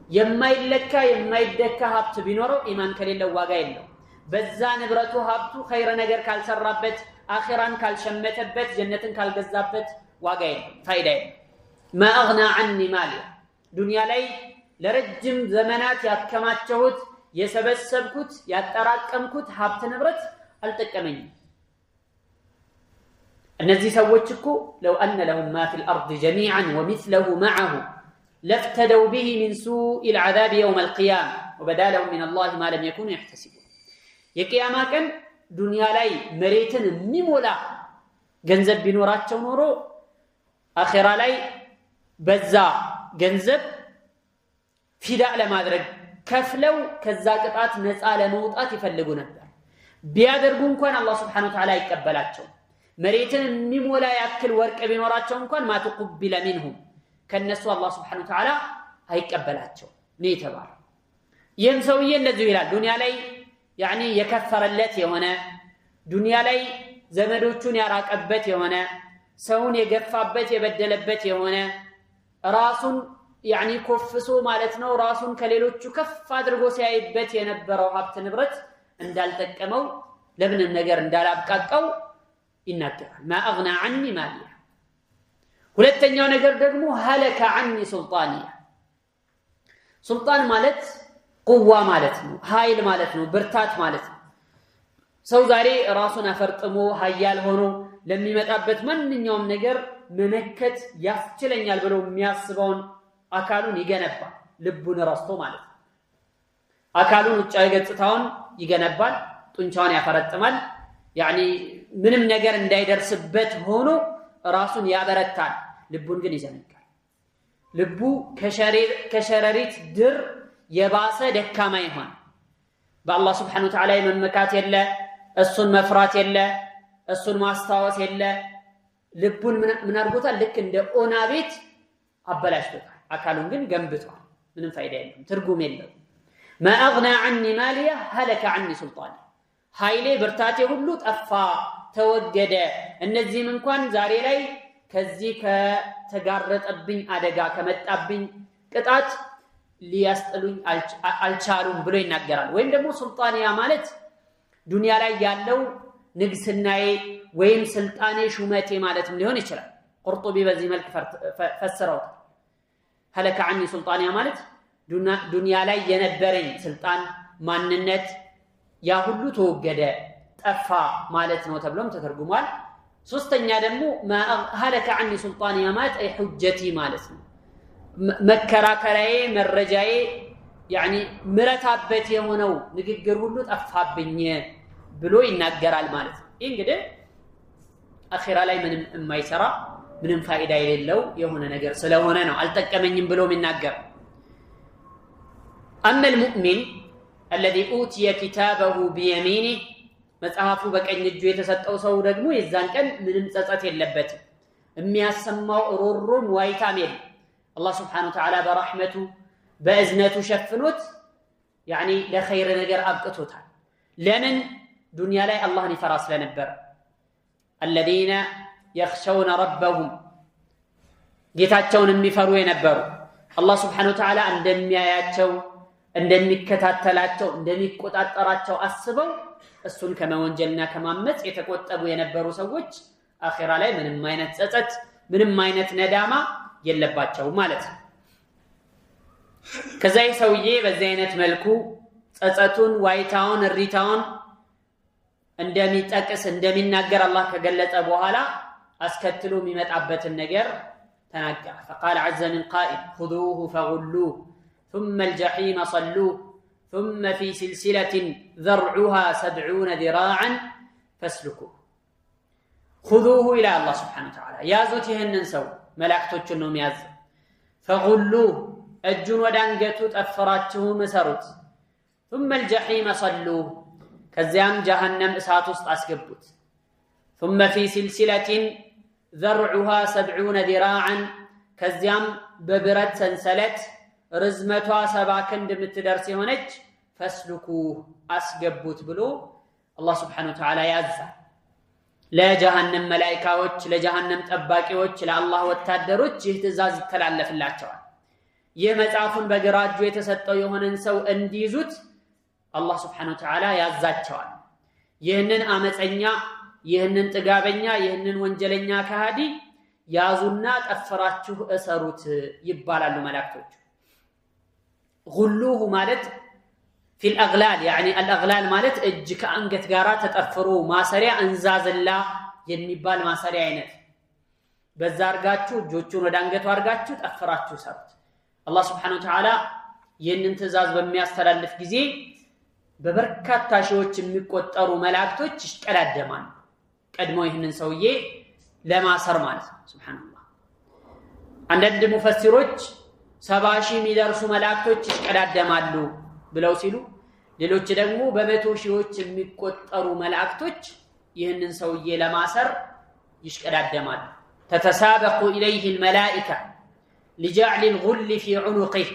B: የማይለካ የማይደካ ሀብት ቢኖረው ኢማን ከሌለው ዋጋ የለው በዛ ንብረቱ ሀብቱ ኸይር ነገር ካልሰራበት አኺራን ካልሸመተበት ጀነትን ካልገዛበት ዋጋ የለው ፋይዳ የለው ما اغنى عني ماليه ዱንያ ላይ ለረጅም ዘመናት ያከማቸሁት የሰበሰብኩት ያጠራቀምኩት ሀብት ንብረት አልጠቀመኝም እነዚህ ሰዎች እኮ لو ان لهم ما في الارض جميعا ومثله معه لافتدوا به من سوء العذاب يوم القيامه وبدا لهم من الله ما لم يكونوا يحتسبون የቂያማ ቀን ዱንያ ላይ መሬትን የሚሞላ ገንዘብ ቢኖራቸው ኖሮ አኺራ ላይ በዛ ገንዘብ ፊዳ ለማድረግ ከፍለው ከዛ ቅጣት ነፃ ለመውጣት ይፈልጉ ነበር ቢያደርጉ እንኳን አላህ Subhanahu Wa Ta'ala አይቀበላቸው መሬትን የሚሞላ ያክል ወርቅ ቢኖራቸው እንኳን ማተቁብለ منهم ከነሱ አላህ Subhanahu Wa Ta'ala አይቀበላቸው ነው የተባለው ይህም ሰውዬ እንደዚህ ይላል ዱንያ ላይ ያኒ የከፈረለት የሆነ ዱንያ ላይ ዘመዶቹን ያራቀበት የሆነ ሰውን የገፋበት የበደለበት የሆነ ራሱን يعني ኮፍሶ ማለት ነው ራሱን ከሌሎቹ ከፍ አድርጎ ሲያይበት የነበረው ሀብት ንብረት እንዳልጠቀመው ለምን ነገር እንዳላብቃቀው ይናገራል ما اغنى عني مالي ሁለተኛው ነገር ደግሞ هلك عني سلطاني سلطان ማለት ቁዋ ማለት ነው ኃይል ማለት ነው ብርታት ማለት ነው ሰው ዛሬ ራሱን አፈርጥሞ ኃያል ሆኖ ለሚመጣበት ማንኛውም ነገር መመከት ያስችለኛል ብሎ የሚያስበውን አካሉን ይገነባል ልቡን ረስቶ ማለት ነው አካሉን ውጫዊ ገጽታውን ይገነባል ጡንቻውን ያፈረጥማል يعني ምንም ነገር እንዳይደርስበት ሆኖ ራሱን ያበረታል ልቡን ግን ይዘነጋል ልቡ ከሸረሪት ድር የባሰ ደካማ ይሆን በአላህ Subhanahu Wa Ta'ala መመካት የለ እሱን መፍራት የለ እሱን ማስተዋወስ የለ ልቡን ምን አድርጎታል ልክ እንደ ኦና ቤት አበላሽቶታል አካሉን ግን ገንብቷል ምንም ፋይዳ የለውም ትርጉም የለውም ما اغنى عني مالي هلك عني سلطاني ኃይሌ ብርታቴ ሁሉ ጠፋ ተወገደ እነዚህም እንኳን ዛሬ ላይ ከዚህ ከተጋረጠብኝ አደጋ ከመጣብኝ ቅጣት ሊያስጥሉኝ አልቻሉም ብሎ ይናገራል ወይም ደግሞ ሱልጣንያ ማለት ዱንያ ላይ ያለው ንግስናዬ ወይም ስልጣኔ ሹመቴ ማለትም ሊሆን ይችላል ቁርጡቢ በዚህ መልክ ፈሰረው هلك عني سلطانيا ማለት ዱንያ ላይ የነበረኝ ስልጣን ማንነት ያ ሁሉ ተወገደ ጠፋ ማለት ነው ተብሎም ተተርጉሟል ሶስተኛ ደግሞ هلك عني سلطانيا ማለት አይ حجتي ማለት ነው መከራከራዬ መረጃዬ يعني ምረታበት የሆነው ንግግር ሁሉ ጠፋብኝ ብሎ ይናገራል ማለት ነው ይሄ እንግዲህ አኺራ ላይ ምንም የማይሰራ ምንም ፋይዳ የሌለው የሆነ ነገር ስለሆነ ነው አልጠቀመኝም ብሎ የሚናገር اما المؤمن الذي اوتي كتابه بيمينه መጽሐፉ በቀኝ እጁ የተሰጠው ሰው ደግሞ የዛን ቀን ምንም ጸጸት የለበትም የሚያሰማው ሮሮም ዋይታም የለም الله سبحانه وتعالى برحمته بأذنته شفنوت يعني لخير نجر أبقتوتها لمن دنيا لا الله نفرس لنبر الذين يخشون ربهم جيتاتشون المفروا ينبروا الله سبحانه وتعالى عندما ياتشو عندما يكتاتلاتشو عندما يكتاتراتشو أسبوا السن كما وانجلنا كما مت يتكتبوا ينبروا سوج آخر عليه من الماينة ستت من الماينة ندامة يلباتشو ማለት ከዛ ይሰውዬ በዚህ አይነት መልኩ ጸጸቱን ዋይታውን ሪታውን እንደሚጠቅስ እንደሚናገር አላህ ከገለጸ በኋላ አስከትሎ የሚመጣበትን ነገር ተናገረ فقال عز من قائل خذوه فغلوه ثم الجحيم صلوه ثم في سلسلة ذرعها 70 ذراعا فاسلكوه خذوه الى الله سبحانه وتعالى ያዙት ይሄንን ሰው መላእክቶቹን ነው የሚያዝ فغلوه እጁን ወደ አንገቱ ጠፍራችሁ መሰሩት ثم الجحيم صلوه ከዚያም جهنم እሳት ውስጥ አስገቡት ثم في سلسلة ذرعها 70 ذراعا ከዚያም በብረት ሰንሰለት ርዝመቷ 70 ክንድ የምትደርስ የሆነች فاسلكوه አስገቡት ብሎ አላህ Subhanahu Wa Ta'ala ያዛል ለጀሃነም መላእክቶች ለጀሃነም ጠባቂዎች ለአላህ ወታደሮች ይህ ትእዛዝ ይተላለፍላቸዋል የመጽሐፉን በግራ እጁ የተሰጠው የሆነን ሰው እንዲይዙት አላህ Subhanahu Wa Ta'ala ያዛቸዋል ይህንን አመፀኛ ይህንን ጥጋበኛ ይህንን ወንጀለኛ ከሃዲ ያዙና ጠፍራችሁ እሰሩት ይባላሉ መላእክቶች غلوه ማለት في الأغلال يعني الأغلال ማለት እጅ ከአንገት ጋራ ተጠፍሮ ማሰሪያ እንዛዝላ የሚባል ማሰሪያ አይነት በዛ አርጋችሁ እጆቹን ወደ አንገቱ አርጋችሁ ጠፍራችሁ ሰሩት አላህ Subhanahu Wa Ta'ala ይህንን ትእዛዝ በሚያስተላልፍ ጊዜ በበርካታ ሺዎች የሚቆጠሩ መላእክቶች ይሽቀዳደማሉ ቀድሞ ይህንን ሰውዬ ለማሰር ማለት ነው ሱብሃንአላህ አንዳንድ ሙፈሲሮች 70 ሺህ የሚደርሱ መላእክቶች ይሽቀዳደማሉ ብለው ሲሉ ሌሎች ደግሞ በመቶ ሺዎች የሚቆጠሩ መላእክቶች ይህንን ሰውዬ ለማሰር ይሽቀዳደማሉ ተተሳበቁ ኢለይሂ الملائكه لجعل الغل في عنقه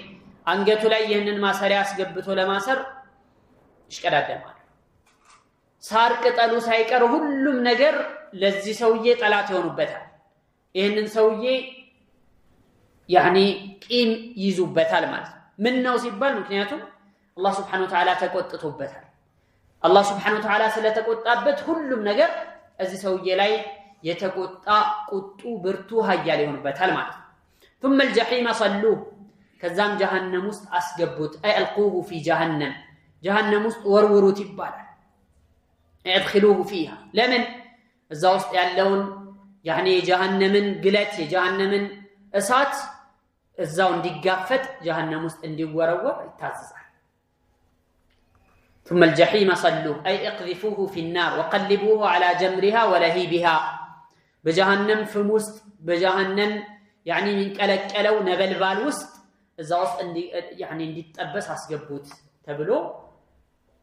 B: አንገቱ ላይ ይህንን ማሰሪያ አስገብቶ ለማሰር ይሽቀዳደማሉ ሳር ቅጠሉ ሳይቀር ሁሉም ነገር ለዚህ ሰውዬ ጠላት ይሆኑበታል ይህንን ሰውዬ يعني ቂም ይዙበታል ማለት ምን ነው ሲባል ምክንያቱም አላህ Subhanahu Wa Ta'ala ተቆጥቶበታል አላህ Subhanahu Wa Ta'ala ስለተቆጣበት ሁሉም ነገር እዚህ ሰውዬ ላይ የተቆጣ ቁጡ ብርቱ ኃያል ይሆንበታል ማለት ثم الجحيم صلوه ከዛም ጀሃነም ውስጥ አስገቡት አይ አልቁሁ في جهنم ጀሃነም ውስጥ ወርውሩት ይባላል ادخلوه فيها ለምን እዛ ውስጥ ያለውን يعني ጀሃነምን ግለት የጀሃነምን እሳት እዛው እንዲጋፈጥ ጀሃነም ውስጥ እንዲወረወር ይታዘዛል ثم الجحيم صلوه أي اقذفوه في النار وقلبوه على جمرها ولهيبها بجهنم في وسط بجهنم يعني من كلكلو نبلبال وسط እዛ ውስጥ يعني እንዲጠበስ አስገቡት ተብሎ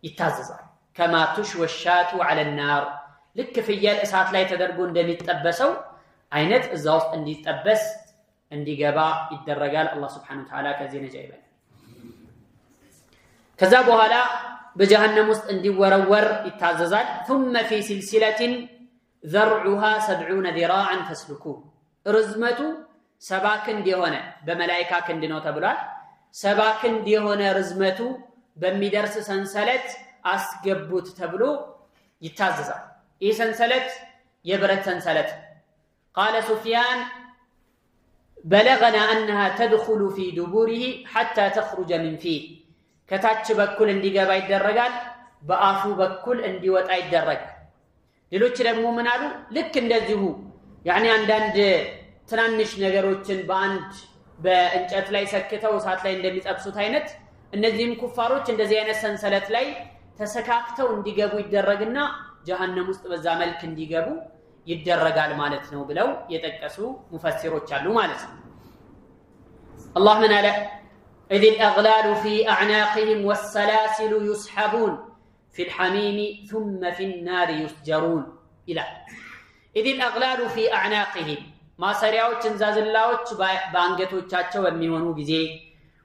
B: ይታዘዛል كما تشوى الشاة على النار ልክ ፍየል እሳት ላይ ተደርጎ እንደሚጠበሰው አይነት እዛ ውስጥ እንዲጠበስ እንዲገባ ይደረጋል አላህ Subhanahu Wa Ta'ala ከዚህ ነጃ ይበል ከዛ በኋላ በጀሃነም ውስጥ እንዲወረወር ይታዘዛል ثم في سلسلة ذرعها 70 ذراعا فاسلكوه ርዝመቱ 70 ክንድ የሆነ በመላእክት ክንድ ነው ተብሏል 70 ክንድ የሆነ ርዝመቱ በሚደርስ ሰንሰለት አስገቡት ተብሎ ይታዘዛል ይህ ሰንሰለት የብረት ሰንሰለት قال سفيان بلغنا أنها تدخل في دبوره حتى تخرج من فيه ከታች በኩል እንዲገባ ይደረጋል በአፉ በኩል እንዲወጣ ይደረጋል ሌሎች ደግሞ ምን አሉ ልክ እንደዚሁ يعني አንዳንድ ትናንሽ ነገሮችን በአንድ በእንጨት ላይ ሰክተው እሳት ላይ እንደሚጠብሱት አይነት እነዚህም ኩፋሮች እንደዚህ አይነት ሰንሰለት ላይ ተሰካክተው እንዲገቡ ይደረግና ጀሃነም ውስጥ በዛ መልክ እንዲገቡ ይደረጋል ማለት ነው ብለው የጠቀሱ ሙፈሲሮች አሉ ማለት ነው አላህ ምን አለ إذ الأغلال في أعناقهم والسلاسل يسحبون في الحميم ثم في النار يسجرون إلى إذ الأغلال في أعناقهم ما سريعوا تنزاز اللهوش بانجتوا تشاتشوا وميونوا بزي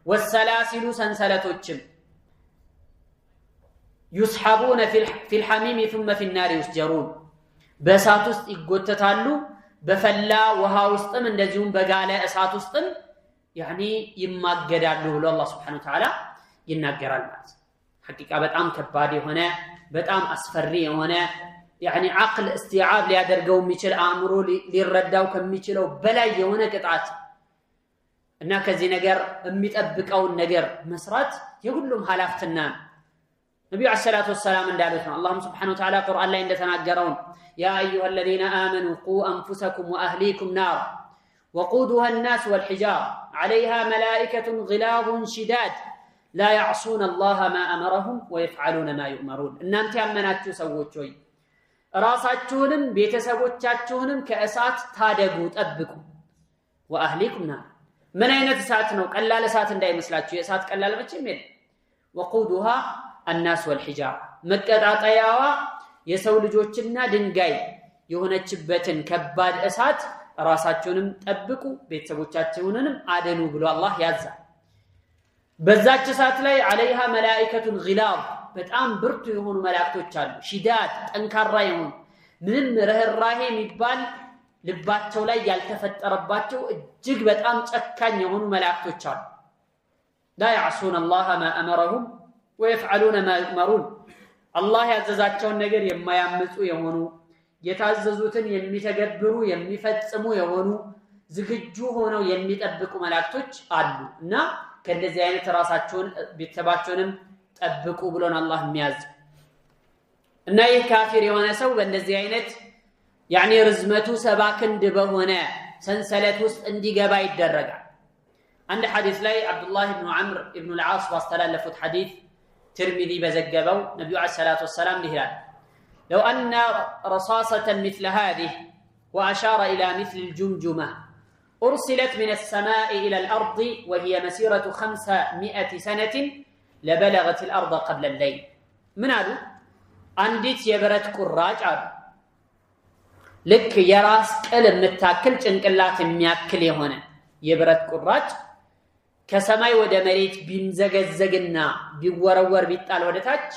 B: والسلاسل سنسلتوشم يسحبون في الحميم ثم في النار يسجرون بساتوس يقوتتالو بفلا وهاوستم اندزيون بقالة أساتوستم يعني يماجدالو له الله سبحانه وتعالى يناجر الماس حقيقة بتأم كبادي هنا بتأم أسفري هنا يعني عقل استيعاب ليادرقوا ميشل أمرو ليرداو كم ميشلو بلاي هنا قطعات إنك زي نجر متأبك أو النجر مسرات يقول لهم هلافتنا النبي عليه الصلاة والسلام اندالوتنا اللهم سبحانه وتعالى قرآن لا يندتناجرون يا أيها الذين آمنوا قوا أنفسكم وأهليكم نار وقودها الناس والحجار عليها ملائكة غلاظ شداد لا يعصون الله ما أمرهم ويفعلون ما يؤمرون إن أنت أمناتشو سووت شوي راساتشونم بيتسووتشاتشونم كأسات تادقوا تأبكوا وأهليكم نار من أين تساتنو قلال سات داي مسلاتشو يسات قلال بتشمل وقودها الناس والحجار مقطعطياوا የሰው ልጆችና ድንጋይ የሆነችበትን ከባድ እሳት ራሳቸውንም ጠብቁ ቤተሰቦቻቸውንም አደኑ ብሎ አላህ ያዛል በዛች እሳት ላይ عليها ملائكة غلاظ በጣም ብርቱ የሆኑ መላእክቶች አሉ ሽዳድ ጠንካራ የሆኑ ምንም ርህራሄ የሚባል ልባቸው ላይ ያልተፈጠረባቸው እጅግ በጣም ጨካኝ የሆኑ መላእክቶች አሉ لا يعصون الله ما أمرهم ويفعلون ما يؤمرون الله ያዘዛቸውን ነገር የማያምፁ የሆኑ የታዘዙትን የሚተገብሩ የሚፈጽሙ የሆኑ ዝግጁ ሆነው የሚጠብቁ መላእክቶች አሉ እና ከነዚህ አይነት ራሳቸውን ቤተሰባቸውንም ጠብቁ ብሎን አላህ የሚያዝ እና ይህ ካፊር የሆነ ሰው በእንደዚህ አይነት يعني ርዝመቱ 70 ክንድ በሆነ ሰንሰለት ውስጥ እንዲገባ ይደረጋል عند حديث لا عبد الله بن عمرو بن العاص واستلفت حديث ترمذي بزجبوا نبي عليه الصلاه والسلام لهلال لو ان رصاصه مثل هذه واشار الى مثل الجمجمه ارسلت من السماء الى الارض وهي مسيره 500 سنه لبلغت الارض قبل الليل من قالوا عنديت يبرت قراج قال لك يراس قلم متاكل ጭንቅላት የሚያክል የሆነ የብረት ቁራጭ ከሰማይ ወደ መሬት ቢምዘገዘግና ቢወረወር ቢጣል ወደታች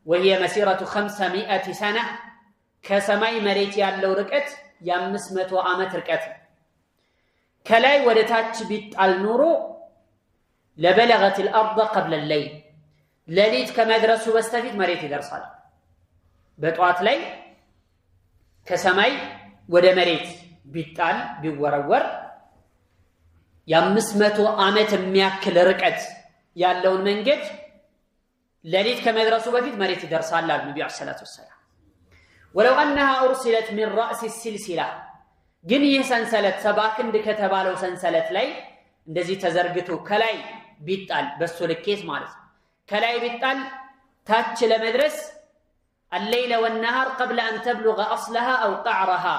B: وهي مسيره 500 سنه ከሰማይ መሬት ያለው ርቀት የ500 ዓመት ርቀት ከላይ ወደ ታች ቢጣል ኖሮ ለበለغت الارض قبل الليل ለሊት ከመድረሱ በስተፊት መሬት ይደርሳል በጧት ላይ ከሰማይ ወደ መሬት ቢጣል ቢወረወር የ500 ዓመት የሚያክል ርቀት ያለውን መንገድ ለሊት ከመድረሱ በፊት መሬት ይደርሳል አሉ ነብዩ ሰለላሁ ዐለይሂ ወሰለም ولو انها ارسلت من راس السلسله ግን ይህ ሰንሰለት ሰባ ክንድ ከተባለው ሰንሰለት ላይ እንደዚህ ተዘርግቶ ከላይ ቢጣል በሱ ልኬት ማለት ነው ከላይ ቢጣል ታች ለመድረስ الليل والنهار قبل ان تبلغ اصلها او قعرها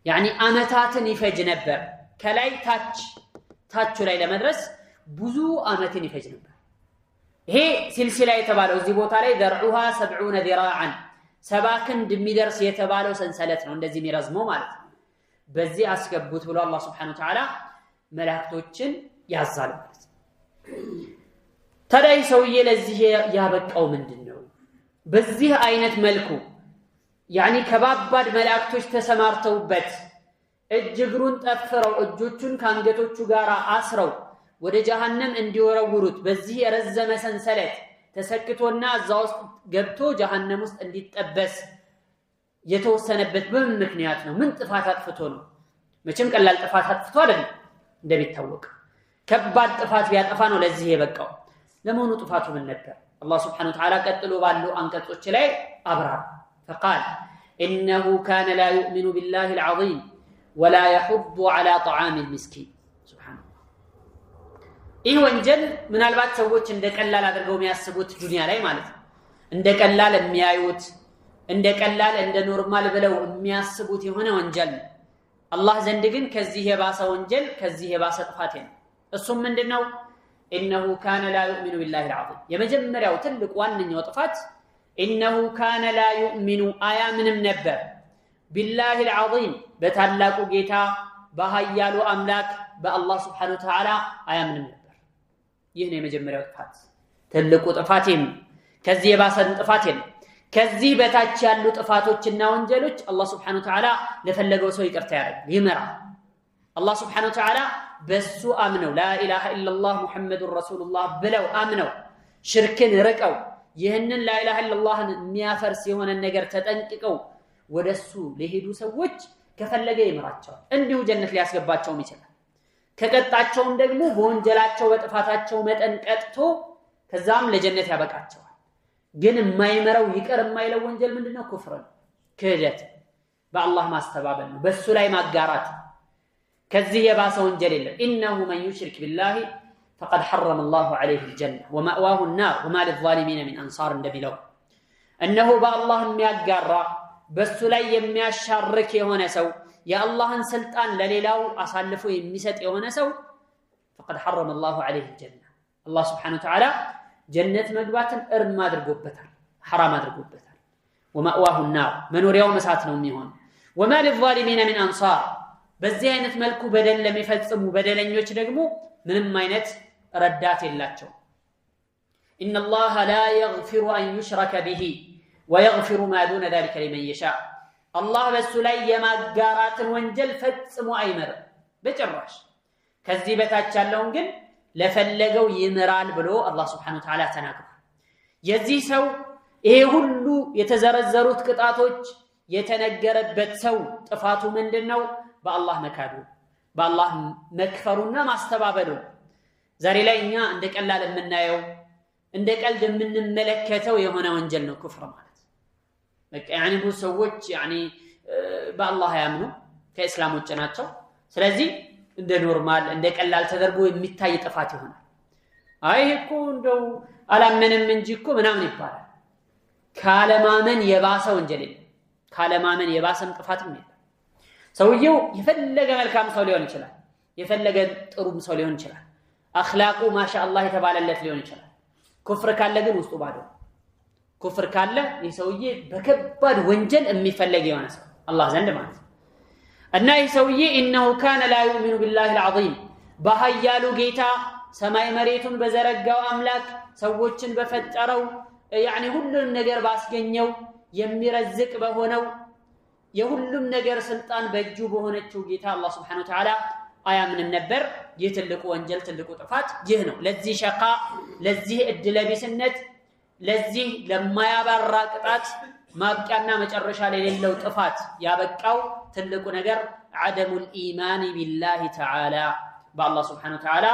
B: يعني አመታትን ይፈጅ ነበር ከላይ ታች ላይ ለመድረስ ብዙ አመትን ይፈጅ ነበር ይሄ ሲልሲላ የተባለው እዚህ ቦታ ላይ درعها 70 ذراعا ሰባ ክንድ የሚደርስ የተባለው ሰንሰለት ነው እንደዚህ የሚረዝመው ማለት ነው በዚህ አስገቡት ብሎ አላህ Subhanahu Wa Ta'ala መላእክቶችን ያዛል ማለት ነው ታዲያ ሰውዬ ለዚህ ያበቃው ምንድነው በዚህ አይነት መልኩ يعني ከባባድ መላእክቶች ተሰማርተውበት እጅግሩን ጠፍረው እጆቹን ካንገቶቹ ጋር አስረው ወደ ጀሃነም እንዲወረውሩት በዚህ የረዘመ ሰንሰለት ተሰክቶና እዛው ውስጥ ገብቶ ጀሃነም ውስጥ እንዲጠበስ የተወሰነበት በምን ምክንያት ነው ምን ጥፋት አጥፍቶ ነው መቼም ቀላል ጥፋት አጥፍቶ አይደለም እንደሚታወቅ ከባድ ጥፋት ቢያጠፋ ነው ለዚህ የበቃው ለመሆኑ ጥፋቱ ምን ነበር አላህ Subhanahu Wa Ta'ala ቀጥሎ ባለው አንቀጾች ላይ አብራራ فقال انه كان لا يؤمن بالله العظيم ولا يحض على طعام المسكين سبحان الله ይህ ወንጀል ምናልባት ሰዎች እንደቀላል አድርገው የሚያስቡት ዱንያ ላይ ማለት ነው እንደቀላል የሚያዩት እንደቀላል እንደ ኖርማል ብለው የሚያስቡት የሆነ ወንጀል አላህ ዘንድ ግን ከዚህ የባሰ ወንጀል ከዚህ የባሰ ጥፋት ነው እሱም ምንድነው انه كان لا يؤمن بالله العظيم የመጀመሪያው ትልቅ ዋንኛው ጥፋት انه كان لا يؤمن አያምንም ነበር بالله العظيم በታላቁ ጌታ በኃያሉ አምላክ በአላህ Subhanahu Wa Ta'ala አያምንም ነበር ይህ ነው የመጀመሪያው ጥፋት ትልቁ ጥፋት ከዚህ የባሰ ጥፋት ነው ከዚህ በታች ያሉ ጥፋቶችና ወንጀሎች አላህ Subhanahu Wa Ta'ala ለፈለገው ሰው ይቅርታ ያደርጋል ይመራል አላህ Subhanahu Wa Ta'ala በሱ አምነው لا اله الا الله محمد رسول الله ብለው አምነው ሽርክን ርቀው ይህንን لا اله الا الله የሚያፈርስ የሆነ ነገር ተጠንቅቀው ወደሱ ለሄዱ ሰዎች ከፈለገ ይመራቸዋል እንዲሁ ጀነት ሊያስገባቸውም ይችላል ከቀጣቸውም ደግሞ በወንጀላቸው በጥፋታቸው መጠን ቀጥቶ ከዛም ለጀነት ያበቃቸዋል ግን የማይመረው ይቀር የማይለው ወንጀል ምንድነው ኩፍር ነው ክህደት በአላህ ማስተባበል ነው በሱ ላይ ማጋራት ከዚህ የባሰ ወንጀል የለም انه من يشرك بالله فقد حرم الله عليه الجنه ومأواه النار وما للظالمين من انصار እንደሚለው انه بالله የሚያጋራ በሱ ላይ የሚያሻርክ የሆነ ሰው የአላህን ስልጣን ለሌላው አሳልፎ የሚሰጥ የሆነ ሰው فقد حرم الله عليه الجنه الله سبحانه وتعالى ጀነት መግባትን እርም አድርጎበታል حرام አድርጎበታል ومأواه النار መኖሪያው እሳት ነው የሚሆነው وما للظالمين من انصار በዚህ አይነት መልኩ በደል ለሚፈጽሙ በደለኞች ደግሞ ምንም አይነት ረዳት የላቸው ان الله لا يغفر ان يشرك به ويغفر ما دون ذلك لمن يشاء الله በሱ ላይ የማጋራትን ወንጀል ፈጽሞ አይመርም በጭራሽ ከዚህ በታች ያለውን ግን ለፈለገው ይምራል ብሎ አላህ Subhanahu Wa Ta'ala ተናግሯል የዚህ ሰው ይሄ ሁሉ የተዘረዘሩት ቅጣቶች የተነገረበት ሰው ጥፋቱ ምንድነው በአላህ መካዱ በአላህ መክፈሩና ማስተባበሉ ዛሬ ላይ እኛ እንደቀላል የምናየው እንደቀልድ የምንመለከተው የሆነ ወንጀል ነው ኩፍር ማለት በቃ يعني ብዙ ሰዎች يعني በአላህ ያምኑ ከእስላም ውጭ ናቸው ስለዚህ እንደ ኖርማል እንደ ቀላል ተደርጎ የሚታይ ጥፋት ይሆናል አይ እኮ እንደው አላመንም እንጂ እኮ ምናምን ይባላል ካለማመን የባሰ ወንጀል ነው ካለማመን የባሰም ጥፋትም ነው ሰውየው የፈለገ መልካም ሰው ሊሆን ይችላል የፈለገ ጥሩም ሰው ሊሆን ይችላል አኽላቁ ማሻአላህ የተባለለት ሊሆን ይችላል ኩፍር ካለ ግን ውስጡ ባዶ ኩፍር ካለ የሰውዬ በከባድ ወንጀል የሚፈለግ የሆነ ሰው አላህ ዘንድ ማለት እና የሰውዬ انه كان لا يؤمن بالله العظيم በኃያሉ ጌታ ሰማይ መሬቱን በዘረጋው አምላክ ሰዎችን በፈጠረው يعني ሁሉም ነገር ባስገኘው የሚረዝቅ በሆነው የሁሉም ነገር ስልጣን በእጁ በሆነችው ጌታ አላህ Subhanahu Wa Ta'ala አያምንም ነበር። ይህ ትልቁ ወንጀል ትልቁ ጥፋት ይህ ነው። ለዚህ ሸቃ ለዚህ እድለቢስነት ለዚህ ለማያባራ ቅጣት ማብቂያና መጨረሻ ላይ የሌለው ጥፋት ያበቃው ትልቁ ነገር አደሙል ኢማን ቢላሂ ተዓላ በአላህ Subhanahu Wa Ta'ala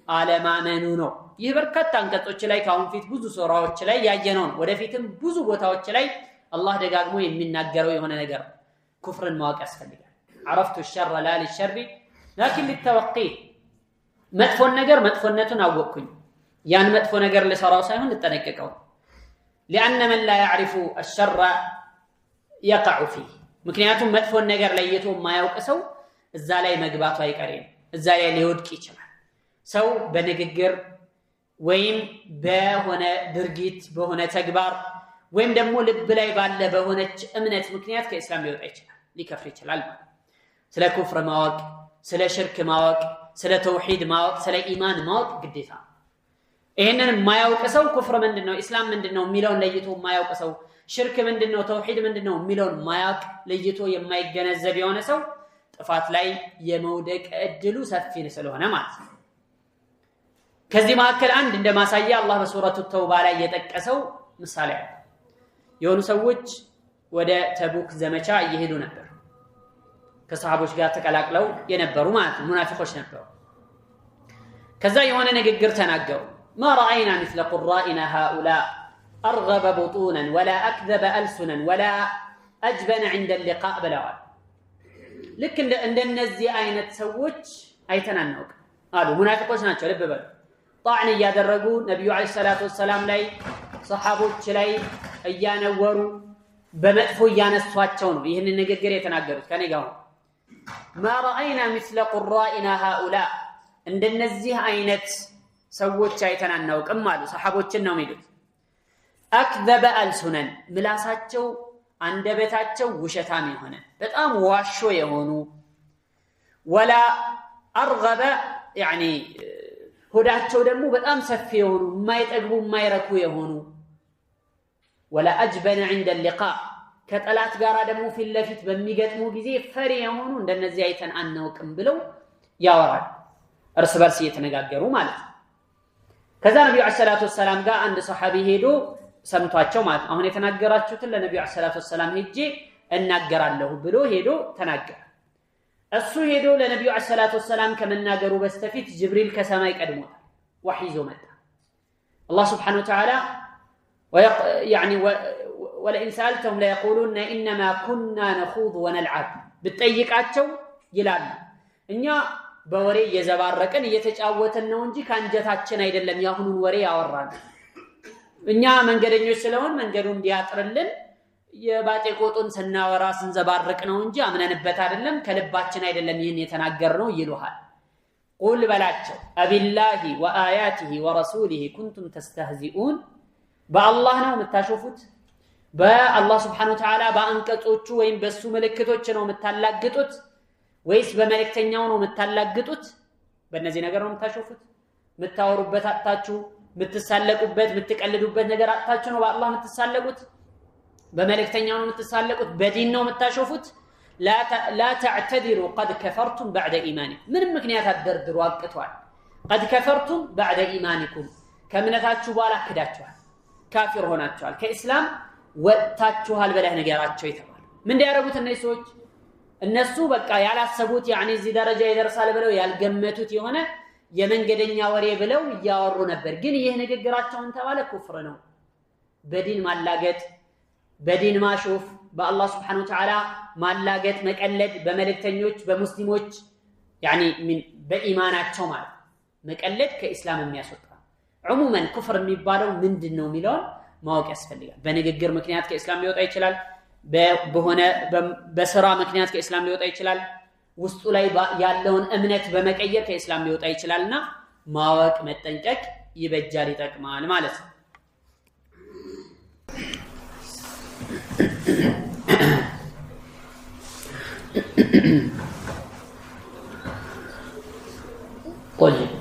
B: አለማመኑ ነው። ይህ በርካታ አንቀጾች ላይ ካሁን ፊት ብዙ ሱራዎች ላይ ያየነው ነው። ወደፊትም ብዙ ቦታዎች ላይ አላህ ደጋግሞ የሚናገረው የሆነ ነገር ኩፍርን ማወቅ ያስፈልጋል። عرفت الشر لا للشر لكن للتوقي መጥፎን ነገር መጥፎነቱን አወቅኩኝ ያን መጥፎ ነገር ለሰራው ሳይሆን ልጠነቀቀው لأن من لا يعرف الشر يقع فيه ምክንያቱም መጥፎን ነገር ለይቶ የማያውቅ ሰው እዛ ላይ መግባቱ አይቀርም እዛ ላይ ሊወድቅ ይችላል ሰው በንግግር ወይም በሆነ ድርጊት በሆነ ተግባር ወይም ደግሞ ልብ ላይ ባለ በሆነች እምነት ምክንያት ከእስላም ሊወጣ ይችላል ሊከፍር ይችላል ስለ ኩፍር ማወቅ ስለ ሽርክ ማወቅ ስለ ተውሂድ ማወቅ ስለ ኢማን ማወቅ ግዴታ ይሄንን የማያውቅ ሰው ኩፍር ምንድነው እስላም ምንድነው የሚለውን ለይቶ የማያውቅ ሰው ሽርክ ምንድነው ተውሂድ ምንድነው የሚለውን ማያውቅ ለይቶ የማይገነዘብ የሆነ ሰው ጥፋት ላይ የመውደቅ እድሉ ሰፊ ስለሆነ ማለት ነው ከዚህ መካከል አንድ እንደማሳያ አላህ በሱረቱ ተውባ ላይ የጠቀሰው ምሳሌ አለ የሆኑ ሰዎች ወደ ተቡክ ዘመቻ እየሄዱ ነበር ከሰሃቦች ጋር ተቀላቅለው የነበሩ ማለት ነው ሙናፊቆች ነበሩ ከዛ የሆነ ንግግር ተናገሩ ما راينا مثل قرائنا هؤلاء ارغب بطونا ولا اكذب السنا ولا اجبن عند اللقاء بلوال ልክ እንደነዚህ አይነት ሰዎች አይተናነውቅ አሉ ሙናፊቆች ናቸው ልብ በሉ ጣዕን ያደረጉ ነብዩ አለይሂ ሰላቱ ወሰለም ላይ ሰሃቦች ላይ እያነወሩ በመጥፎ ያነሷቸው ነው ይሄን ንግግር የተናገሩት ከኔ ጋር ما راينا مثل قرائنا هؤلاء እንደነዚህ አይነት ሰዎች አይተናነውቅም አሉ ሰሃቦችን ነው የሚሉት اكذب السنا ምላሳቸው አንደበታቸው ውሸታም የሆነ በጣም ዋሾ የሆኑ ولا ارغب يعني ሆዳቸው ደግሞ በጣም ሰፊ የሆኑ የማይጠግቡ የማይረኩ የሆኑ ولا اجبن عند اللقاء ከጠላት ጋር ደግሞ ፊት ለፊት በሚገጥሙ ጊዜ ፈሪ የሆኑ እንደነዚህ አይተን አንነውቅም ብለው ያወራል እርስ በርስ እየተነጋገሩ ማለት ነው ከዛ ነብዩ ሰለላሁ ዐለይሂ ወሰለም ጋር አንድ ሰሃቢ ሄዶ ሰምቷቸው ማለት አሁን የተናገራችሁትን ለነብዩ ሰለላሁ ዐለይሂ ወሰለም ሄጄ እናገራለሁ ብሎ ሄዶ ተናገረ እሱ ሄዶ ለነብዩ ሰለላሁ ዐለይሂ ወሰለም ከመናገሩ በስተፊት ጅብሪል ከሰማይ ቀድሞታል ወህይ ይዞ መጣ አላህ Subhanahu Wa Ta'ala يعني ولئن سألتهم ليقولون إنما كنا نخوض ونلعب بتطيقاቸው ይላሉ እኛ በወሬ የዘባረቀን እየተጫወተን ነው እንጂ ካንጀታችን አይደለም ያሁኑን ወሬ ያወራን እኛ መንገደኞች ስለሆን መንገዱን እንዲያጥርልን የባጤ ቆጡን ስናወራ ስንዘባረቅ ነው እንጂ አምነንበት አይደለም ከልባችን አይደለም ይሄን የተናገርነው ይሉሃል ቁል በላቸው አቢላሂ ወአያቲሂ ወረሱሊሂ ኩንቱም ተስተህዚኡን በአላህ ነው የምታሾፉት በአላህ Subhanahu Wa Ta'ala በአንቀጾቹ ወይም በሱ ምልክቶች ነው የምታላግጡት ወይስ በመልእክተኛው ነው የምታላግጡት በእነዚህ ነገር ነው የምታሾፉት የምታወሩበት አጣችሁ የምትሳለቁበት የምትቀልዱበት ነገር አጣችሁ ነው በአላህ የምትሳለቁት በመልእክተኛው ነው የምትሳለቁት በዲን ነው የምታሾፉት لا تعتذروا قد كفرتم بعد ايمانكم ምንም ምክንያት አደርድሩ አቅቷል قد كفرتم بعد ايمانكم ከእምነታችሁ በኋላ ክዳችኋል ካፊር ሆናችኋል ከእስላም ወጣችኋል በለህ ነገራቸው ይተባል ምን እንዲያረጉት እነዚህ ሰዎች እነሱ በቃ ያላሰቡት ያኒ እዚህ ደረጃ ይደርሳል ብለው ያልገመቱት የሆነ የመንገደኛ ወሬ ብለው ያወሩ ነበር ግን ይሄ ንግግራቸውን ተባለ ኩፍር ነው በዲን ማላገጥ በዲን ማሾፍ በአላህ Subhanahu Wa Ta'ala ማላገጥ መቀለድ በመልእክተኞች በሙስሊሞች يعني من በኢማናቸው ማለት መቀለድ ከእስላም የሚያስወጣ عموما ኩፍር የሚባለው ምንድነው የሚለው ማወቅ ያስፈልጋል በንግግር ምክንያት ከእስላም ሊወጣ ይችላል በሆነ በስራ ምክንያት ከእስላም ሊወጣ ይችላል ውስጡ ላይ ያለውን እምነት በመቀየር ከእስላም ሊወጣ ይችላልና ማወቅ መጠንቀቅ ይበጃል ይጠቅማል ማለት ነው طيب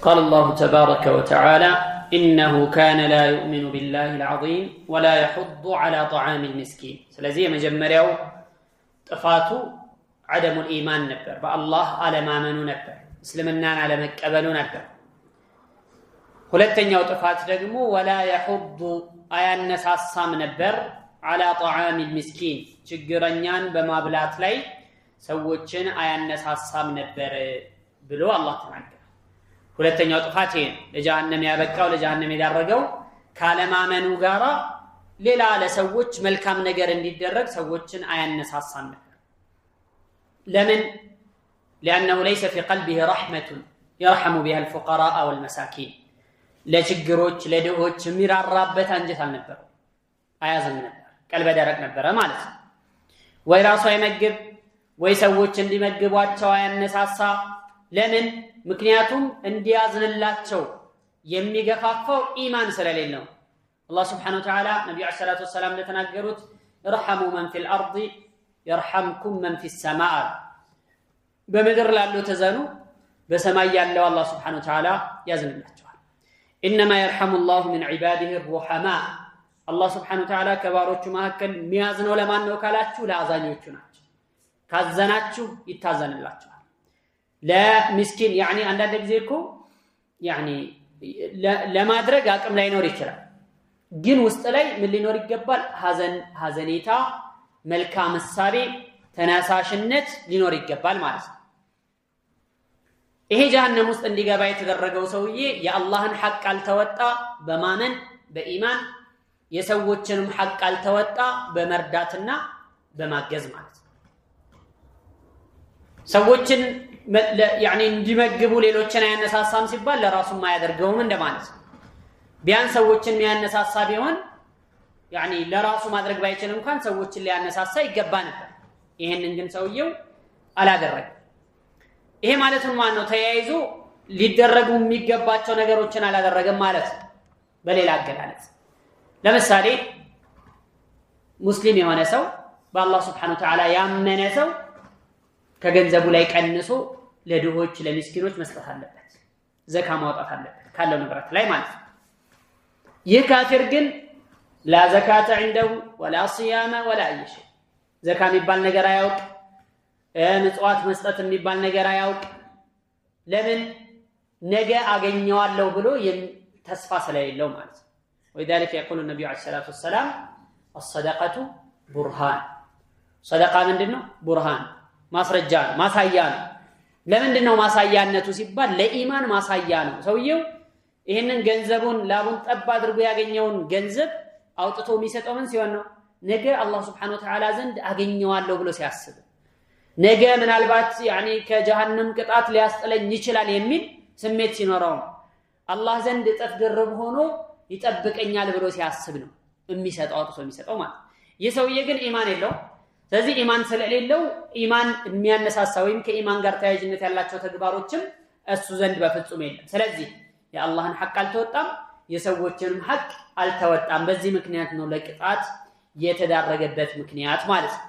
B: قال الله تبارك وتعالى إنه كان لا يؤمن بالله العظيم ولا يحض على طعام المسكين ስለዚህ የመጀመሪያው ጥፋቱ عدم الإيمان نبر بالله على ما منو نبر እስልምናን አለመቀበሉ ነበር ሁለተኛው ጥፋት ደግሞ ولا يحض አያነሳሳም ነበር على طعام المسكين ችግረኛን በማብላት ላይ ሰዎችን አያነሳሳም ነበር ብሎ አላህ ተናገረ ሁለተኛው ጥፋት ይሄ ለጀሃነም ያበቃው ለጀሃነም ያደረገው ካለማመኑ ጋራ ሌላ ለሰዎች መልካም ነገር እንዲደረግ ሰዎችን አያነሳሳም ነበር ለምን لأنه ليس في قلبه رحمة يرحم بها الفقراء والمساكين لا تشجروش لا دوش ميرار رابط أنجث النبر أيازم النبر قلب دارك نبر مالس ويراسو يمجب ويسووش اندي مجبوات شوية النساسا لمن مكنياتهم اندي أزن الله شو يمي قفافو إيمان سلالينو الله سبحانه وتعالى نبي عليه الصلاة والسلام لتناقروت ارحموا من في الأرض يرحمكم من في السماء بمدر لالو تزانو بسماء يالله الله سبحانه وتعالى يزن الله إنما يرحم الله من عباده الرحماء الله سبحانه وتعالى كباروچ ماكل ميازنو لمان ነው ካላችሁ ለአዛኞቹ ናቸው ካዘናችሁ ይታዘንላችኋል ለምስኪን يعني አንዳንድ ጊዜ እኮ يعني ለማድረግ አቅም ላይኖር ይችላል ግን ውስጥ ላይ ምን ሊኖር ይገባል ሐዘኔታ መልካም ሐሳቤ ተናሳሽነት ሊኖር ይገባል ማለት ነው ይሄ ጀሃነም ውስጥ እንዲገባ የተደረገው ሰውዬ የአላህን ሐቅ አልተወጣ በማመን በኢማን የሰዎችንም ሐቅ አልተወጣ በመርዳትና በማገዝ ማለት ነው ሰዎችን يعني እንዲመግቡ ሌሎችን አያነሳሳም ሲባል ለራሱ ማያደርገውም እንደማለት ነው ቢያንስ ሰዎችን የሚያነሳሳ ቢሆን يعني ለራሱ ማድረግ ባይችል እንኳን ሰዎችን ሊያነሳሳ ይገባ ነበር ይሄንን ግን ሰውየው አላደረገም ይሄ ማለት ማን ነው ተያይዞ ሊደረጉ የሚገባቸው ነገሮችን አላደረገም ማለት በሌላ አገላለጽ ለምሳሌ ሙስሊም የሆነ ሰው በአላህ Subhanahu Wa Ta'ala ያመነ ሰው ከገንዘቡ ላይ ቀንሶ ለድሆች ለምስኪኖች መስጠት አለበት ዘካ ማውጣት አለበት ካለው ንብረት ላይ ማለት ይህ ካፊር ግን لا زكاة عنده ولا صيام ولا أي شيء زكاة የሚባል ነገር አያውቅ ምጽዋት መስጠት የሚባል ነገር አያውቅ ለምን ነገ አገኘዋለሁ ብሎ ተስፋ ስለሌለው ማለት ነው وذلك يقول النبي عليه الصلاه والسلام الصدقه برهان صدقه ምንድነው ቡርሃን ማስረጃ ነው ማሳያ ነው ለምንድነው ማሳያነቱ ሲባል ለኢማን ማሳያ ነው ሰውየው ይሄንን ገንዘቡን ላቡን ጠብ አድርጎ ያገኘውን ገንዘብ አውጥቶ የሚሰጠው ምን ሲሆን ነው ነገ አላህ Subhanahu Wa Ta'ala ዘንድ አገኘዋለሁ ብሎ ሲያስብ ነገ ምናልባት يعني ከጀሃነም ቅጣት ሊያስጥለኝ ይችላል የሚል ስሜት ሲኖረው አላህ ዘንድ ጥፍ ድርብ ሆኖ ይጠብቀኛል ብሎ ሲያስብ ነው የሚሰጠው አውጥቶ የሚሰጠው ማለት የሰውዬ ግን ኢማን የለው ስለዚህ ኢማን ስለሌለው ኢማን የሚያነሳሳ ወይም ከኢማን ጋር ተያያዥነት ያላቸው ተግባሮችም እሱ ዘንድ በፍጹም የለም ስለዚህ የአላህን ሐቅ አልተወጣም የሰዎችንም ሐቅ አልተወጣም በዚህ ምክንያት ነው ለቅጣት የተዳረገበት ምክንያት ማለት ነው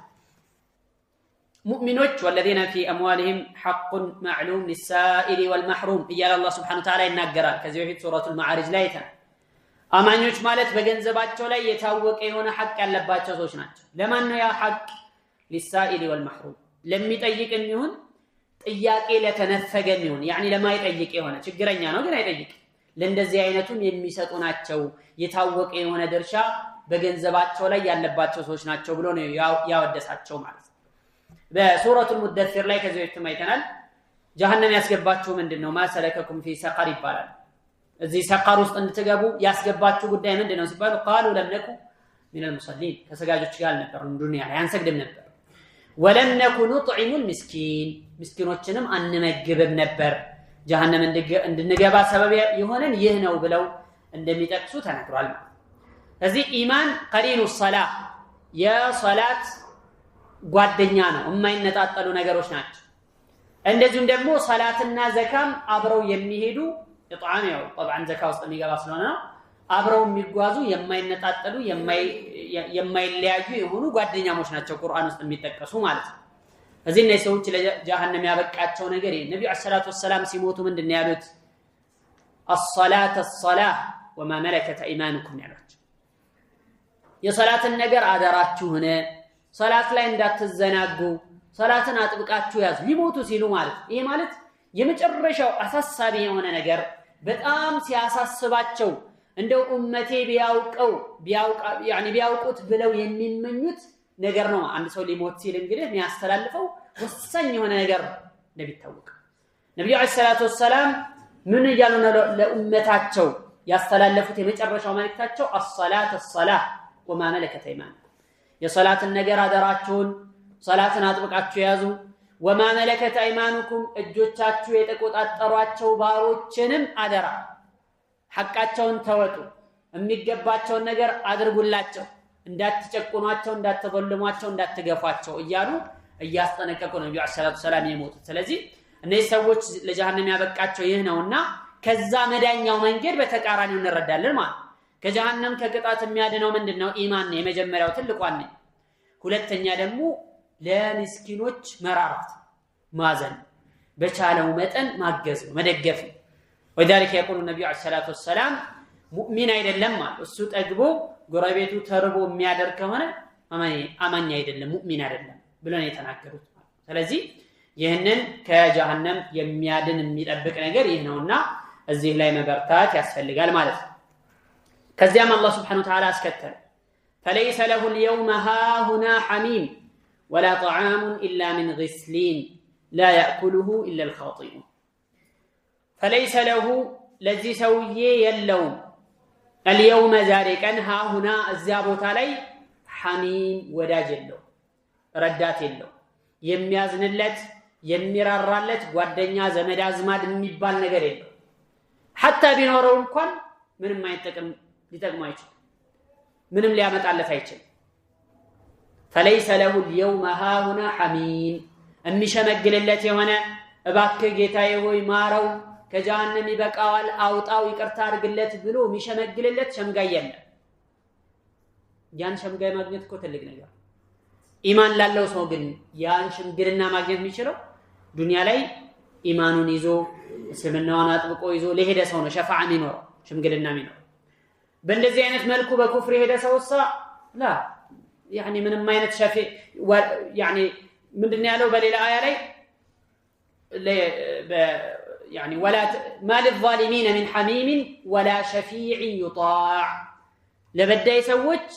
B: مؤمنوች والذين في اموالهم حق معلوم للسائل والمحروم እያለ አላህ Subhanahu Wa Ta'ala ይናገራል ከዚህ በፊት ሱረቱል ማዓሪጅ ላይ አማኞች ማለት በገንዘባቸው ላይ የታወቀ የሆነ ሐቅ ያለባቸው ሰዎች ናቸው ለማን ነው ያ ሐቅ للسائل والمحروم ለሚጠይቅም ይሁን ጥያቄ ለተነፈገም ይሁን يعني ለማይጠይቅ የሆነ ችግረኛ ነው ግን አይጠይቅ ለእንደዚህ አይነቱም የሚሰጡ ናቸው የታወቀ የሆነ ድርሻ በገንዘባቸው ላይ ያለባቸው ሰዎች ናቸው ብሎ ነው ያወደሳቸው ማለት በሱረቱል ሙደثር ላይ ከዚህ በፊት አይተናል ጀሃነም ያስገባችሁ ምንድነው ማሰለከኩም في سقر ይባላል እዚህ ሰቀር ውስጥ እንድትገቡ ያስገባችሁ ጉዳይ ምንድነው ሲባሉ قالوا لم نكن من المصلين ከሰጋጆች ጋር ነበር ዱንያ ላይ አንሰግድም ነበር ولم نكن نطعم المسكين ምስኪኖችንም አንመግብም ነበር ጀሃነም እንድንገባ ሰበብ ይሆነን ይህ ነው ብለው እንደሚጠቅሱ ተናግሯል ስለዚህ ኢማን ቀሪኑ الصلاه የሶላት ጓደኛ ነው የማይነጣጠሉ ነገሮች ናቸው እንደዚሁም ደግሞ ሶላትና ዘካም አብረው የሚሄዱ ኢጣም ያው طبعا ዘካ ውስጥ የሚገባ ስለሆነ አብረው የሚጓዙ የማይነጣጠሉ የማይለያዩ የሆኑ ጓደኛሞች ናቸው ቁርአን ውስጥ የሚጠቀሱ ማለት ነው እዚህ ነው ሰዎች ለጀሃነም ያበቃቸው ነገር ነብዩ ሰለላሁ ዐለይሂ ወሰለም ሲሞቱ ምንድነው ያሉት الصلاه الصلاه وما ملكت ايمانكم ያሏቸው የሶላትን ነገር አደራችሁ ሆነ ሶላት ላይ እንዳትዘናጉ ሰላትን አጥብቃችሁ ያዙ ሊሞቱ ሲሉ ማለት ይሄ ማለት የመጨረሻው አሳሳቢ የሆነ ነገር በጣም ሲያሳስባቸው እንደው ኡመቴ ቢያውቁት ብለው የሚመኙት ነገር ነው አንድ ሰው ሊሞት ሲል እንግዲህ የሚያስተላልፈው ወሳኝ የሆነ ነገር እንደሚታወቅ ነብዩ አለይሂ ሰላቱ ወሰለም ምን እያሉ ነው ለኡመታቸው ያስተላለፉት የመጨረሻው መልእክታቸው الصلاه وما ملكت ايمانكم የሶላትን ነገር አደራችሁን ሶላትን አጥብቃችሁ ያዙ وما ملكت ايمانكم እጆቻችሁ የተቆጣጠሯቸው ባሮችንም አደራ ሐቃቸውን ተወጡ የሚገባቸውን ነገር አድርጉላቸው እንዳትጨቁኗቸው እንዳትዘልሟቸው እንዳትገፏቸው እያሉ እያስጠነቀቁ ነው ነብዩ ሰለላሁ ዐለይሂ ወሰለም የሞቱት ስለዚህ እነዚህ ሰዎች ለጀሃነም ያበቃቸው ይህ ነውና ከዛ መዳኛው መንገድ በተቃራኒው እንረዳለን ማለት ከጀሃነም ከቅጣት የሚያድነው ምንድነው ኢማን ነው የመጀመሪያው ትልቁ ዋና ሁለተኛ ደግሞ ለምስኪኖች መራራት ማዘን በቻለው መጠን ማገዝ ነው መደገፍ ነው ወዳልከ يقول النبي عليه الصلاه والسلام ሙእሚን አይደለም ማለት እሱ ጠግቦ ጎረቤቱ ተርቦ የሚያደርግ ከሆነ አማኝ አይደለም ሙእሚን አይደለም ብሎ ነው የተናገሩት ስለዚህ ይህንን ከጀሃነም የሚያድን የሚጠብቅ ነገር ይህ ነውና እዚህ ላይ መበርታት ያስፈልጋል ማለት ነው ከዚያም አላህ Subhanahu Wa Ta'ala አስከተለ فليس له اليوم هاهنا حميم ولا طعام إلا من غسلين لا يأكله إلا الخاطئون فليس له لذي سويه يلوم اليوم ذلك ها هنا الزابوت علي حميم وداج له ردات له የሚያዝንለት የሚራራለት ጓደኛ ዘመድ አዝማድ የሚባል ነገር የለው حتى ቢኖረው እንኳን ምንም አይጠቅም ሊጠቅም አይችልም ምንም ሊያመጣለት አይችልም فليس له اليوم ها هنا حميم የሚሸመግልለት የሆነ እባክህ ጌታዬ ሆይ ማረው ከጀሃነም ይበቃዋል አውጣው ይቅርታ አድርግለት ብሎ የሚሸመግልለት ሸምጋይ የለም ያን ሸምጋይ ማግኘት እኮ ትልቅ ነገር ኢማን ላለው ሰው ግን ያን ሽምግልና ማግኘት የሚችለው ዱንያ ላይ ኢማኑን ይዞ እስልምናውን አጥብቆ ይዞ ለሄደ ሰው ነው ሸፋዓ የሚኖረው ሽምግልና የሚኖረው በእንደዚህ አይነት መልኩ በኩፍር የሄደ ሰውሳ ላ يعني ምንም አይነት ሸፊ يعني ምንድነው ያለው በሌላ አያ ላይ يعني ولا ما للظالمين من حميم ولا شفيع يطاع ለበዳይ ሰዎች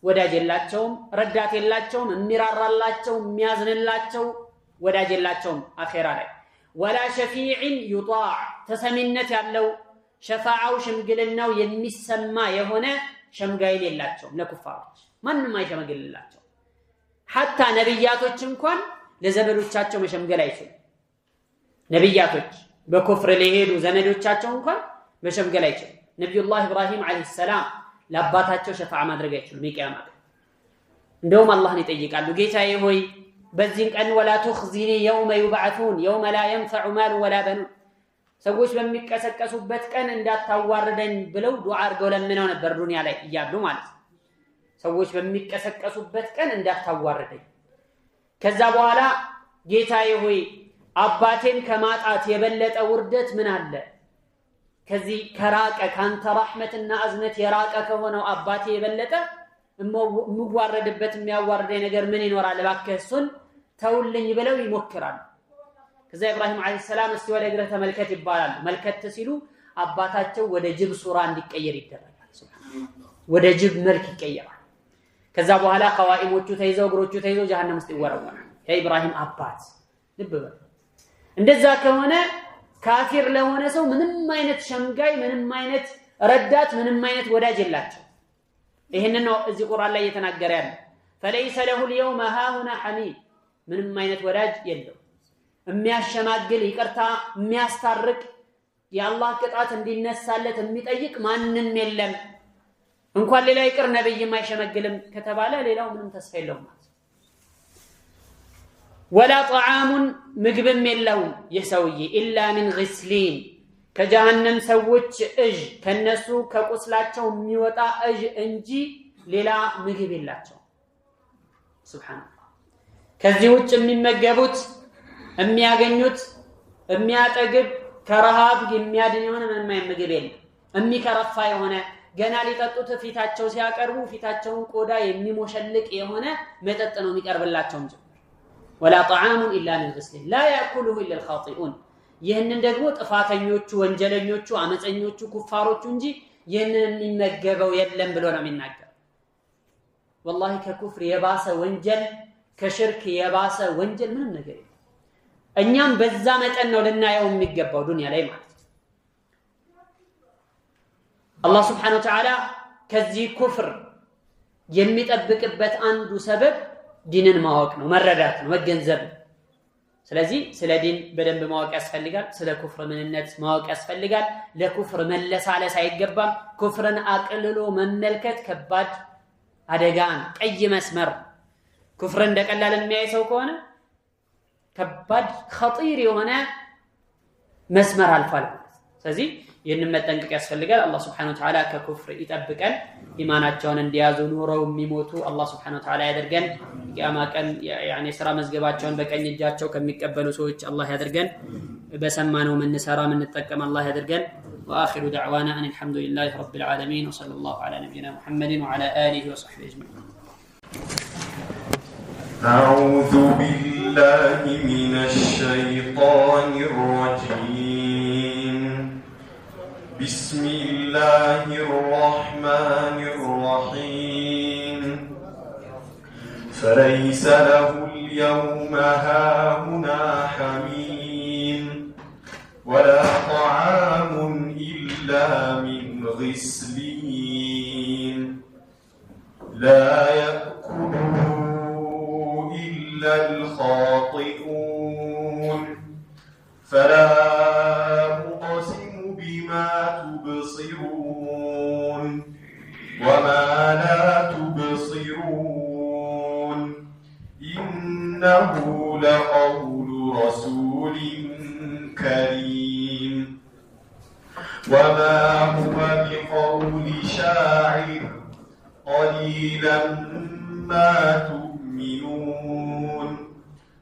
B: ወዳጅ የላቸውም ረዳት የላቸውም የሚራራላቸው የሚያዝንላቸው ወዳጅ የላቸውም አኺራ ላይ ولا شفيع يطاع ተሰሚነት ያለው ሸፋዓው ሽምግልናው የሚሰማ የሆነ ሸምጋይ የላቸውም ለኩፋሮች ማንንም አይሸመግልላቸው حتى ነብያቶች እንኳን ለዘመዶቻቸው መሸምገል አይችሉም ነብያቶች በኩፍር ለሄዱ ዘመዶቻቸው እንኳን መሸምገል አይችሉም ነብዩላህ ኢብራሂም አለይሂ ሰላም ለአባታቸው ሸፋዓ ማድረግ አይችሉም የቂያማ ቀን እንደውም አላህን ይጠይቃሉ ጌታዬ ሆይ በዚህ ቀን ولا تخزني يوم يبعثون يوم لا ينفع مال ولا بنون ሰዎች በሚቀሰቀሱበት ቀን እንዳታዋርደኝ ብለው ዱዓ አድርገው ለምነው ነበር ዱንያ ላይ እያሉ ማለት ሰዎች በሚቀሰቀሱበት ቀን እንዳታዋርደኝ ከዛ በኋላ ጌታዬ ሆይ አባቴን ከማጣት የበለጠ ውርደት ምን አለ ከዚህ ከራቀ ካንተ ረህመትና አዝነት የራቀ ከሆነው አባቴ የበለጠ ምዋረድበት የሚያዋርደኝ ነገር ምን ይኖራል እባክህ እሱን ተውልኝ ብለው ይሞክራሉ ከዛ ኢብራሂም አለይሂ ሰላም እስቲ ወደ ግራ ተመልከት ይባላል መልከት ሲሉ አባታቸው ወደ ጅብ ሱራ እንዲቀየር ይደረጋል ሱብሃንአላህ ወደ ጅብ መልክ ይቀየራል ከዛ በኋላ ቀዋኢሞቹ ተይዘው እግሮቹ ተይዘው ጀሃነም ውስጥ ይወረወራል የኢብራሂም አባት ልብ በል እንደዛ ከሆነ ካፊር ለሆነ ሰው ምንም አይነት ሸምጋይ ምንም አይነት ረዳት ምንም አይነት ወዳጅ የላቸው ይሄንን ነው እዚህ ቁርአን ላይ እየተናገረ ያለው فليس له اليوم هاهنا حميم ምንም አይነት ወዳጅ የለው የሚያሸማግል ይቅርታ የሚያስታርቅ የአላህ ቅጣት እንዲነሳለት የሚጠይቅ ማንንም የለም እንኳን ሌላ ይቅር ነብይም አይሸመግልም ከተባለ ሌላው ምንም ተስፋ የለውም ولا طعام ምግብም የለውም የሰውዬ الا من غسلين ከጀሃነም ሰዎች እጅ ከነሱ ከቁስላቸው የሚወጣ እጅ እንጂ ሌላ ምግብ የላቸው ሱብሃንአላህ ከዚህ ውጭ የሚመገቡት የሚያገኙት የሚያጠግብ ከረሃብ የሚያድን የሆነ ምንም ምግብ የለም የሚከረፋ የሆነ ገና ሊጠጡት ፊታቸው ሲያቀርቡ ፊታቸውን ቆዳ የሚሞሸልቅ የሆነ መጠጥ ነው የሚቀርብላቸው እንጂ ولا طعام إلا من غسلين لا يأكله إلا الخاطئون ይህንን ደግሞ ጥፋተኞቹ ወንጀለኞቹ አመፀኞቹ ኩፋሮቹ እንጂ ይህንን የሚመገበው የለም ብሎ ነው የሚናገር والله ከኩፍር የባሰ ወንጀል ከሽርክ የባሰ ወንጀል ምንም ነገር የለም እኛም በዛ መጠን ነው ልናየው የሚገባው ዱንያ ላይ ማለት አላህ Subhanahu Wa Ta'ala ከዚህ ኩፍር የሚጠብቅበት አንዱ ሰበብ ዲንን ማወቅ ነው መረዳት ነው መገንዘብ ስለዚህ ስለ ዲን በደንብ ማወቅ ያስፈልጋል ስለ ኩፍር ምንነት ማወቅ ያስፈልጋል ለኩፍር መለሳለስ አይገባም ኩፍርን አቅልሎ መመልከት ከባድ አደጋን ቀይ መስመር ኩፍር እንደቀላል የሚያይሰው ከሆነ ከባድ خطير የሆነ መስመር አልፏል ስለዚህ ይህንን መጠንቀቅ ያስፈልጋል አላህ Subhanahu Wa Ta'ala ከኩፍር ይጠብቀን ኢማናቸውን እንዲያዙ ኑረው የሚሞቱ አላህ Subhanahu Wa Ta'ala ያደርገን ቂያማ ቀን ያኒ ስራ መዝገባቸውን በቀኝ እጃቸው ከሚቀበሉ ሰዎች አላህ ያደርገን በሰማነው ምን ሰራ ምን ተጠቀም አላህ ያደርገን واخر دعوانا ان الحمد لله رب العالمين وصلى الله على نبينا محمد وعلى اله وصحبه اجمعين
A: أعوذ بالله من الشيطان الرجيم بسم الله الرحمن الرحيم فليس له اليوم هاهنا حميم ولا طعام إلا من غسلين لا يأكله إلا الخاطئون فلا أقسم بما تبصرون وما لا تبصرون إنه لقول رسول كريم وما هو بقول شاعر قليلا ما تؤمنون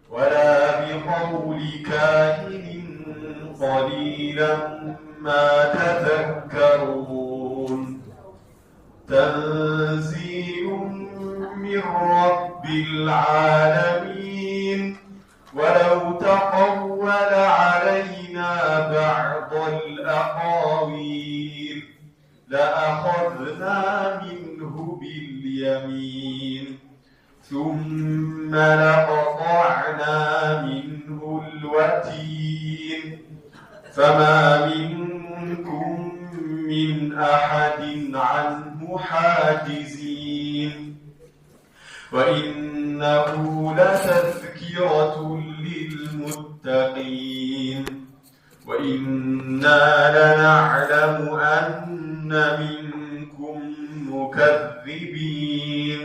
A: ولا بقول كاهن قليلا ما تذكرون تنزيل من رب العالمين ولو تقول علينا بعض الأقاويل لأخذنا منه باليمين ثم لقطعنا منه الوتين فما منكم من أحد عنه حاجزين وإنه لتذكرة للمتقين وإنا لنعلم أن منكم مكذبين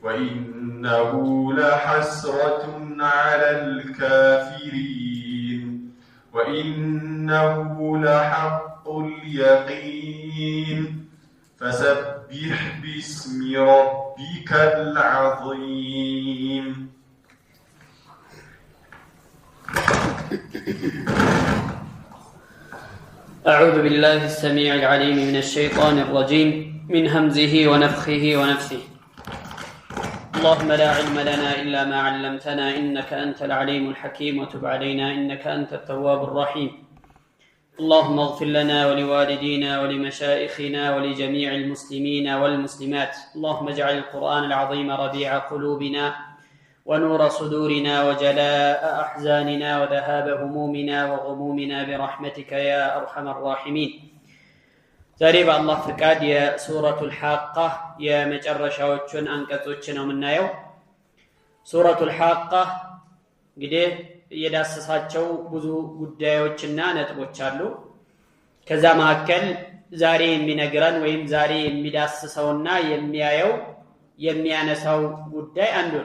A: وإنه لحسرة على الكافرين وإنه لحق اليقين فسبح باسم ربك العظيم
B: أعوذ بالله السميع العليم من الشيطان الرجيم من همزه ونفخه ونفثه اللهم لا علم لنا إلا ما علمتنا إنك أنت العليم الحكيم وتب علينا إنك أنت التواب الرحيم اللهم اغفر لنا ولوالدينا ولمشائخنا ولجميع المسلمين والمسلمات اللهم اجعل القرآن العظيم ربيع قلوبنا ونور صدورنا وجلاء أحزاننا وذهاب همومنا وغمومنا برحمتك يا أرحم الراحمين ዛሬ በአላህ ፍቃድ የሱረቱል ሐቃ የመጨረሻዎቹን አንቀጾች ነው የምናየው ሱረቱል ሐቃ እንግዲህ የዳሰሳቸው ብዙ ጉዳዮችና ነጥቦች አሉ ከዛ መካከል ዛሬ የሚነግረን ወይም ዛሬ የሚዳስሰውና የሚያየው የሚያነሳው ጉዳይ አንዱ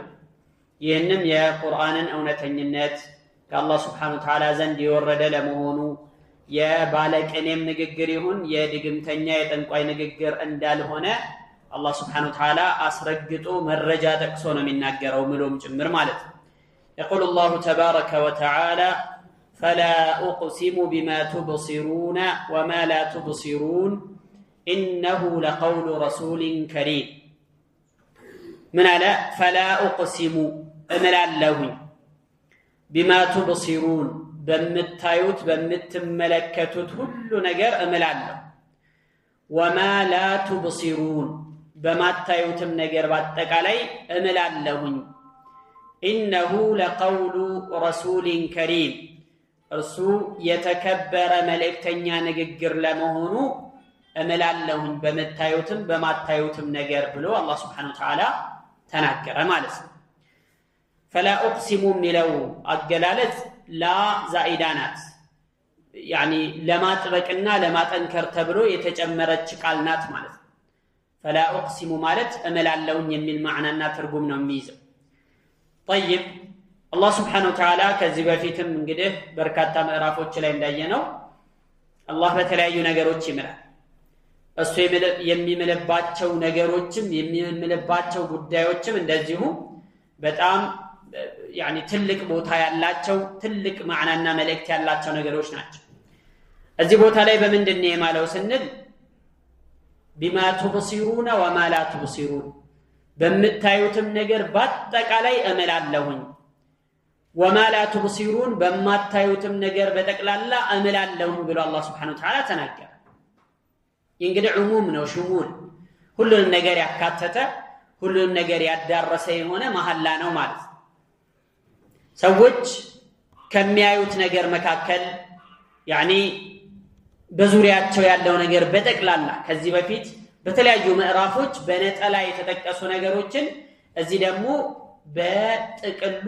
B: ይህንም የቁርአንን እውነተኝነት ከአላህ Subhanahu Wa Ta'ala ዘንድ የወረደ ለመሆኑ የባለቅኔም ንግግር ይሁን የድግምተኛ የጠንቋይ ንግግር እንዳልሆነ አላህ Subhanahu Wa Ta'ala አስረግጦ መረጃ ጠቅሶ ነው የሚናገረው ምሎም ጭምር ማለት ነው يقول الله تبارك وتعالى فلا أقسم بما تبصرون وما لا تبصرون إنه لقول رسول كريم من على فلا أقسم أمر الله ቢማ ቱብሲሩን በምታዩት በምትመለከቱት ሁሉ ነገር እምላለሁ ወማ ላ ቱብሲሩን በማታዩትም ነገር በአጠቃላይ እምላለሁኝ ኢነሁ ለቀውሉ ረሱሊን ከሪም እርሱ የተከበረ መልእክተኛ ንግግር ለመሆኑ እምላለሁኝ በምታዩትም በማታዩትም ነገር ብሎ አላህ Subhanahu Wa Ta'ala ተናገረ ማለት ነው ፈላ ኡቅሲሙ ሚለው አገላለጽ ላ ዛኢዳናት يعني ለማጥበቅና ለማጠንከር ተብሎ የተጨመረች ቃል ናት ማለት ነው ፈላ ኡቅሲሙ ማለት እምላለሁኝ የሚል ማዕናና ትርጉም ነው የሚይዘው طيب አላህ Subhanahu Wa Ta'ala ከዚህ በፊትም እንግዲህ በርካታ ምዕራፎች ላይ እንዳየነው አላህ በተለያዩ ነገሮች ይምራል እሱ የሚምልባቸው ነገሮችም የሚምልባቸው ጉዳዮችም እንደዚሁ በጣም يعني ትልቅ ቦታ ያላቸው ትልቅ ማዕናና መልእክት ያላቸው ነገሮች ናቸው እዚህ ቦታ ላይ በመንደነ የማለው ስንል بما تبصرون وما لا تبصرون በምታዩትም ነገር በአጠቃላይ እምላለሁኝ وما لا تبصرون በማታዩትም ነገር በጠቅላላ እምላለሁኝ ብሎ አላህ Subhanahu Wa Ta'ala ተናገረ እንግዲህ ዑሙም ነው ሽሙል ሁሉንም ነገር ያካተተ ሁሉንም ነገር ያዳረሰ የሆነ መሐላ ነው ማለት ሰዎች ከሚያዩት ነገር መካከል يعني በዙሪያቸው ያለው ነገር በጠቅላላ ከዚህ በፊት በተለያዩ ምዕራፎች በነጠላ የተጠቀሱ ነገሮችን እዚህ ደግሞ በጥቅሉ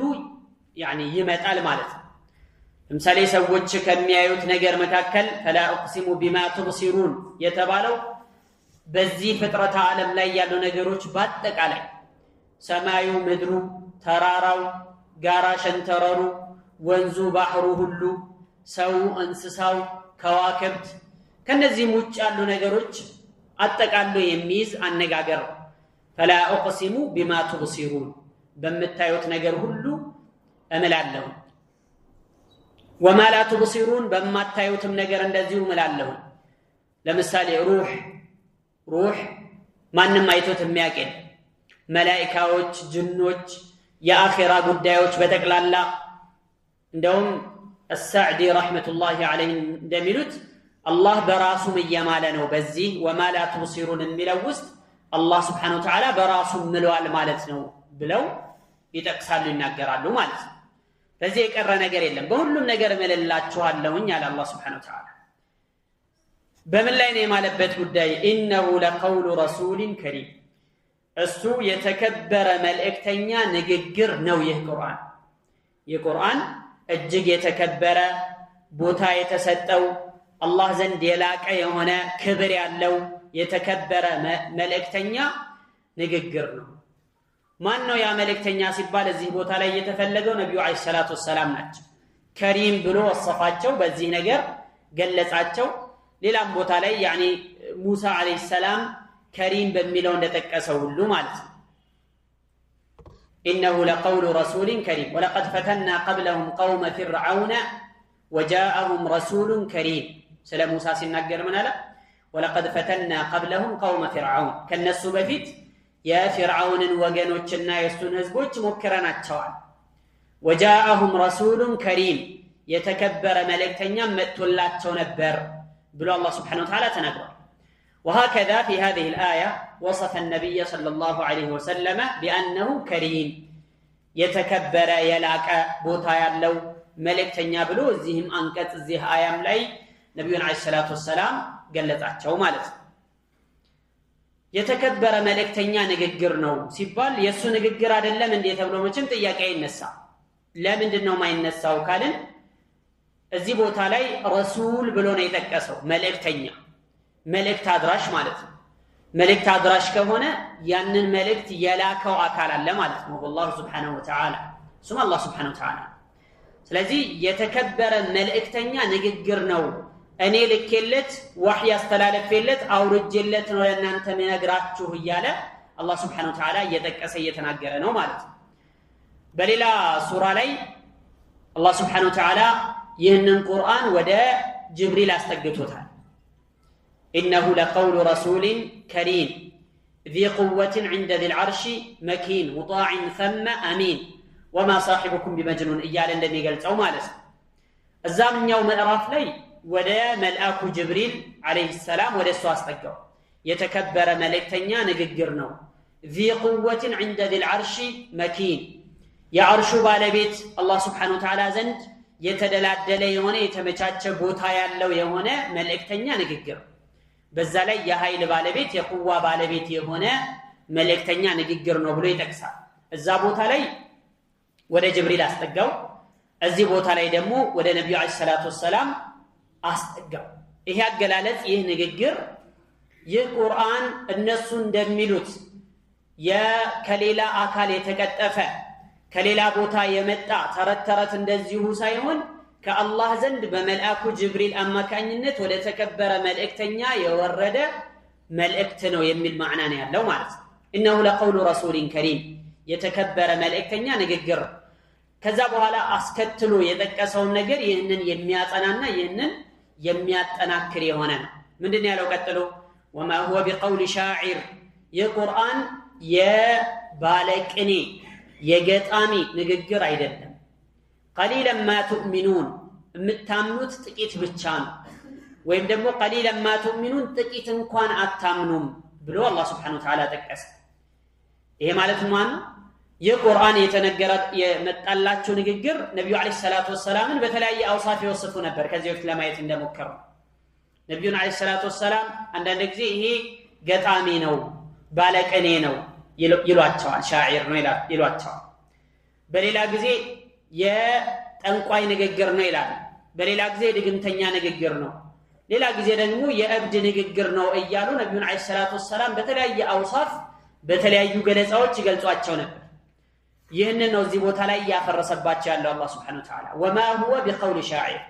B: يعني ይመጣል ማለት ነው ለምሳሌ ሰዎች ከሚያዩት ነገር መካከል فلا اقسم بما تبصرون የተባለው በዚህ ፍጥረተ ዓለም ላይ ያሉ ነገሮች በአጠቃላይ ሰማዩ ምድሩ ተራራው ጋራ ሸንተረሩ ወንዙ ባህሩ ሁሉ ሰው እንስሳው ከዋክብት ከነዚህ ውጭ ያሉ ነገሮች አጠቃሎ የሚይዝ አነጋገር فلا اقسم بما تبصرون በመታዩት ነገር ሁሉ እምላለሁ وما لا تبصرون በማታዩትም ነገር እንደዚሁ እምላለሁ ለምሳሌ ሩህ ማንንም አይቶት የሚያቀል መላእክቶች ጅኖች የአኺራ ጉዳዮች በተቅላላ እንደውም السعدي رحمة الله عليه እንደሚሉት አላህ በራሱ መየማለ ነው በዚህ وما لا تبصرون የሚለው ውስጥ አላህ Subhanahu Wa Ta'ala በራሱ ምሏል ማለት ነው ብለው ይጠቅሳሉ ይናገራሉ ማለት ነው ለዚህ የቀረ ነገር የለም በሁሉም ነገር እምልላችኋለሁኝ አለ አላህ Subhanahu Wa Ta'ala በምን ላይ ነው የማለበት ጉዳይ ኢነሁ ለቀውሉ ረሱሊን ከሪም እሱ የተከበረ መልእክተኛ ንግግር ነው ይህ ቁርአን እጅግ የተከበረ ቦታ የተሰጠው አላህ ዘንድ የላቀ የሆነ ክብር ያለው የተከበረ መልእክተኛ ንግግር ነው ማን ነው ያ መልእክተኛ ሲባል እዚህ ቦታ ላይ የተፈለገው ነብዩ አለይሂ ሰላቱ ወሰለም ናቸው ከሪም ብሎ ወሰፋቸው በዚህ ነገር ገለጻቸው ሌላም ቦታ ላይ يعني ሙሳ አለይሂ ሰላም ከሪም በሚለው እንደተጠቀሰው ሁሉ ማለት ነው إنه لقول رسول كريم ولقد فتنا قبلهم قوم فرعون وجاءهم رسول كريم سلام موسى ሲናገር ምን አለ ولقد فتنا قبلهم قوم فرعون ከነሱ በፊት የፍርዓውንን ወገኖችና የሱን ህዝቦች ሞክረናቸዋል وجاءهم رسول كريم የተከበረ መልእክተኛ መጥቶላቸው ነበር ብሎ አላህ Subhanahu Wa Ta'ala ተናግሯል وهكذا في هذه الآية وصف النبي صلى الله عليه وسلم بأنه كريم يتكبر يلاك بوتا يالو ملكتنيا بلو زيهم أنكت زيه آيام لي نبينا عليه الصلاة والسلام قلت عتشو مالت يتكبر ملكتنيا نققر نو سيبال يسو نققر هذا اللمن دي تبلو مجم تياكي النساء لا من دنو ما ينساو كالن الزي بوتا لي رسول بلو نيتكسو ملكتنيا መልእክት አድራሽ ማለት ነው መልእክት አድራሽ ከሆነ ያንን መልእክት የላከው አካል አለ ማለት ነው والله سبحانه وتعالى ثم الله سبحانه وتعالى ስለዚህ የተከበረ መልእክተኛ ንግግር ነው እኔ ልከለት ወህይ አስተላለፈለት አውርጀለት ነው ለእናንተ ነግራችሁ ይያለ الله سبحانه وتعالى እየተጠቀሰ እየተናገረ ነው ማለት ነው በሌላ ሱራ ላይ الله سبحانه وتعالى ይህንን ቁርአን ወደ ጅብሪል አስጠግቶታል إنه لقول رسول كريم ذي قوة عند ذي العرش مكين مطاع ثم أمين وما صاحبكم بمجنون እያለ እንደሚገልጸው ማለት ነው። እዛምኛው ምዕራፍ ላይ ወደ መልአኩ ጅብሪል አለይሂ ሰላም ወደ እሱ አስጠጋው። የተከበረ መልእክተኛ ንግግር ነው። ذي قوة عند ذي العرش مكين የአርሹ ባለቤት አላህ Subhanahu Wa Ta'ala ዘንድ የተደላደለ የሆነ የተመቻቸ ቦታ ያለው የሆነ መልእክተኛ ንግግር፣ በዛ ላይ የኃይል ባለቤት የቁዋ ባለቤት የሆነ መልእክተኛ ንግግር ነው ብሎ ይጠቅሳል። እዛ ቦታ ላይ ወደ ጅብሪል አስጠጋው፣ እዚህ ቦታ ላይ ደግሞ ወደ ነብዩ አለይሂ ሰላቱ ወሰለም አስጠጋው። ይሄ አገላለጽ ይህ ንግግር ይህ ቁርአን እነሱ እንደሚሉት ከሌላ አካል የተቀጠፈ ከሌላ ቦታ የመጣ ተረት እንደዚሁ ሳይሆን ከአላህ ዘንድ በመልአኩ ጅብሪል አማካኝነት ወደ ተከበረ መልእክተኛ የወረደ መልእክት ነው የሚል ማዕና ነው ያለው ማለት ነው። إنه لقول رسول كريم የተከበረ መልእክተኛ ንግግር። ከዛ በኋላ አስከትሎ የጠቀሰው ነገር ይህንን የሚያጸናና ይህንን የሚያጠናክር የሆነ ነው። ምንድነው ያለው ቀጥሎ? وما هو بقول شاعر የቁርአን የባለቅኔ የገጣሚ ንግግር አይደለም። قليلا ما تؤمنون የምታምኑት ጥቂት ብቻ ነው፣ ወይም ደግሞ قليلا ما تؤمنون ጥቂት እንኳን አታምኑም ብሎ አላህ Subhanahu Wa Ta'ala ጠቀሰ። ይሄ ማለት ማን ነው? የቁርአን የተነገረ የመጣላቸው ንግግር ነብዩ አለይሂ ሰላቱ ወሰላምን በተለያየ አውሳፍ ይወስፉ ነበር። ከዚህ በፊት ለማየት እንደሞከረው ነብዩን አለይሂ ሰላቱ ወሰላም አንዳንድ ጊዜ ይሄ ገጣሚ ነው ባለቅኔ ነው ይሏቸዋል፣ ሻዒር ነው ይሏቸዋል። በሌላ ጊዜ የጠንቋይ ንግግር ነው ይላል፣ በሌላ ጊዜ ድግምተኛ ንግግር ነው፣ ሌላ ጊዜ ደግሞ የእብድ ንግግር ነው እያሉ ነብዩን አለይሂ ሰላቱ ወሰላም በተለያየ አውሳፍ በተለያዩ ገለጻዎች ይገልጿቸው ነበር። ይህንን ነው እዚህ ቦታ ላይ ያፈረሰባቸው ያለው አላህ Subhanahu Wa Ta'ala وما هو بقول شاعر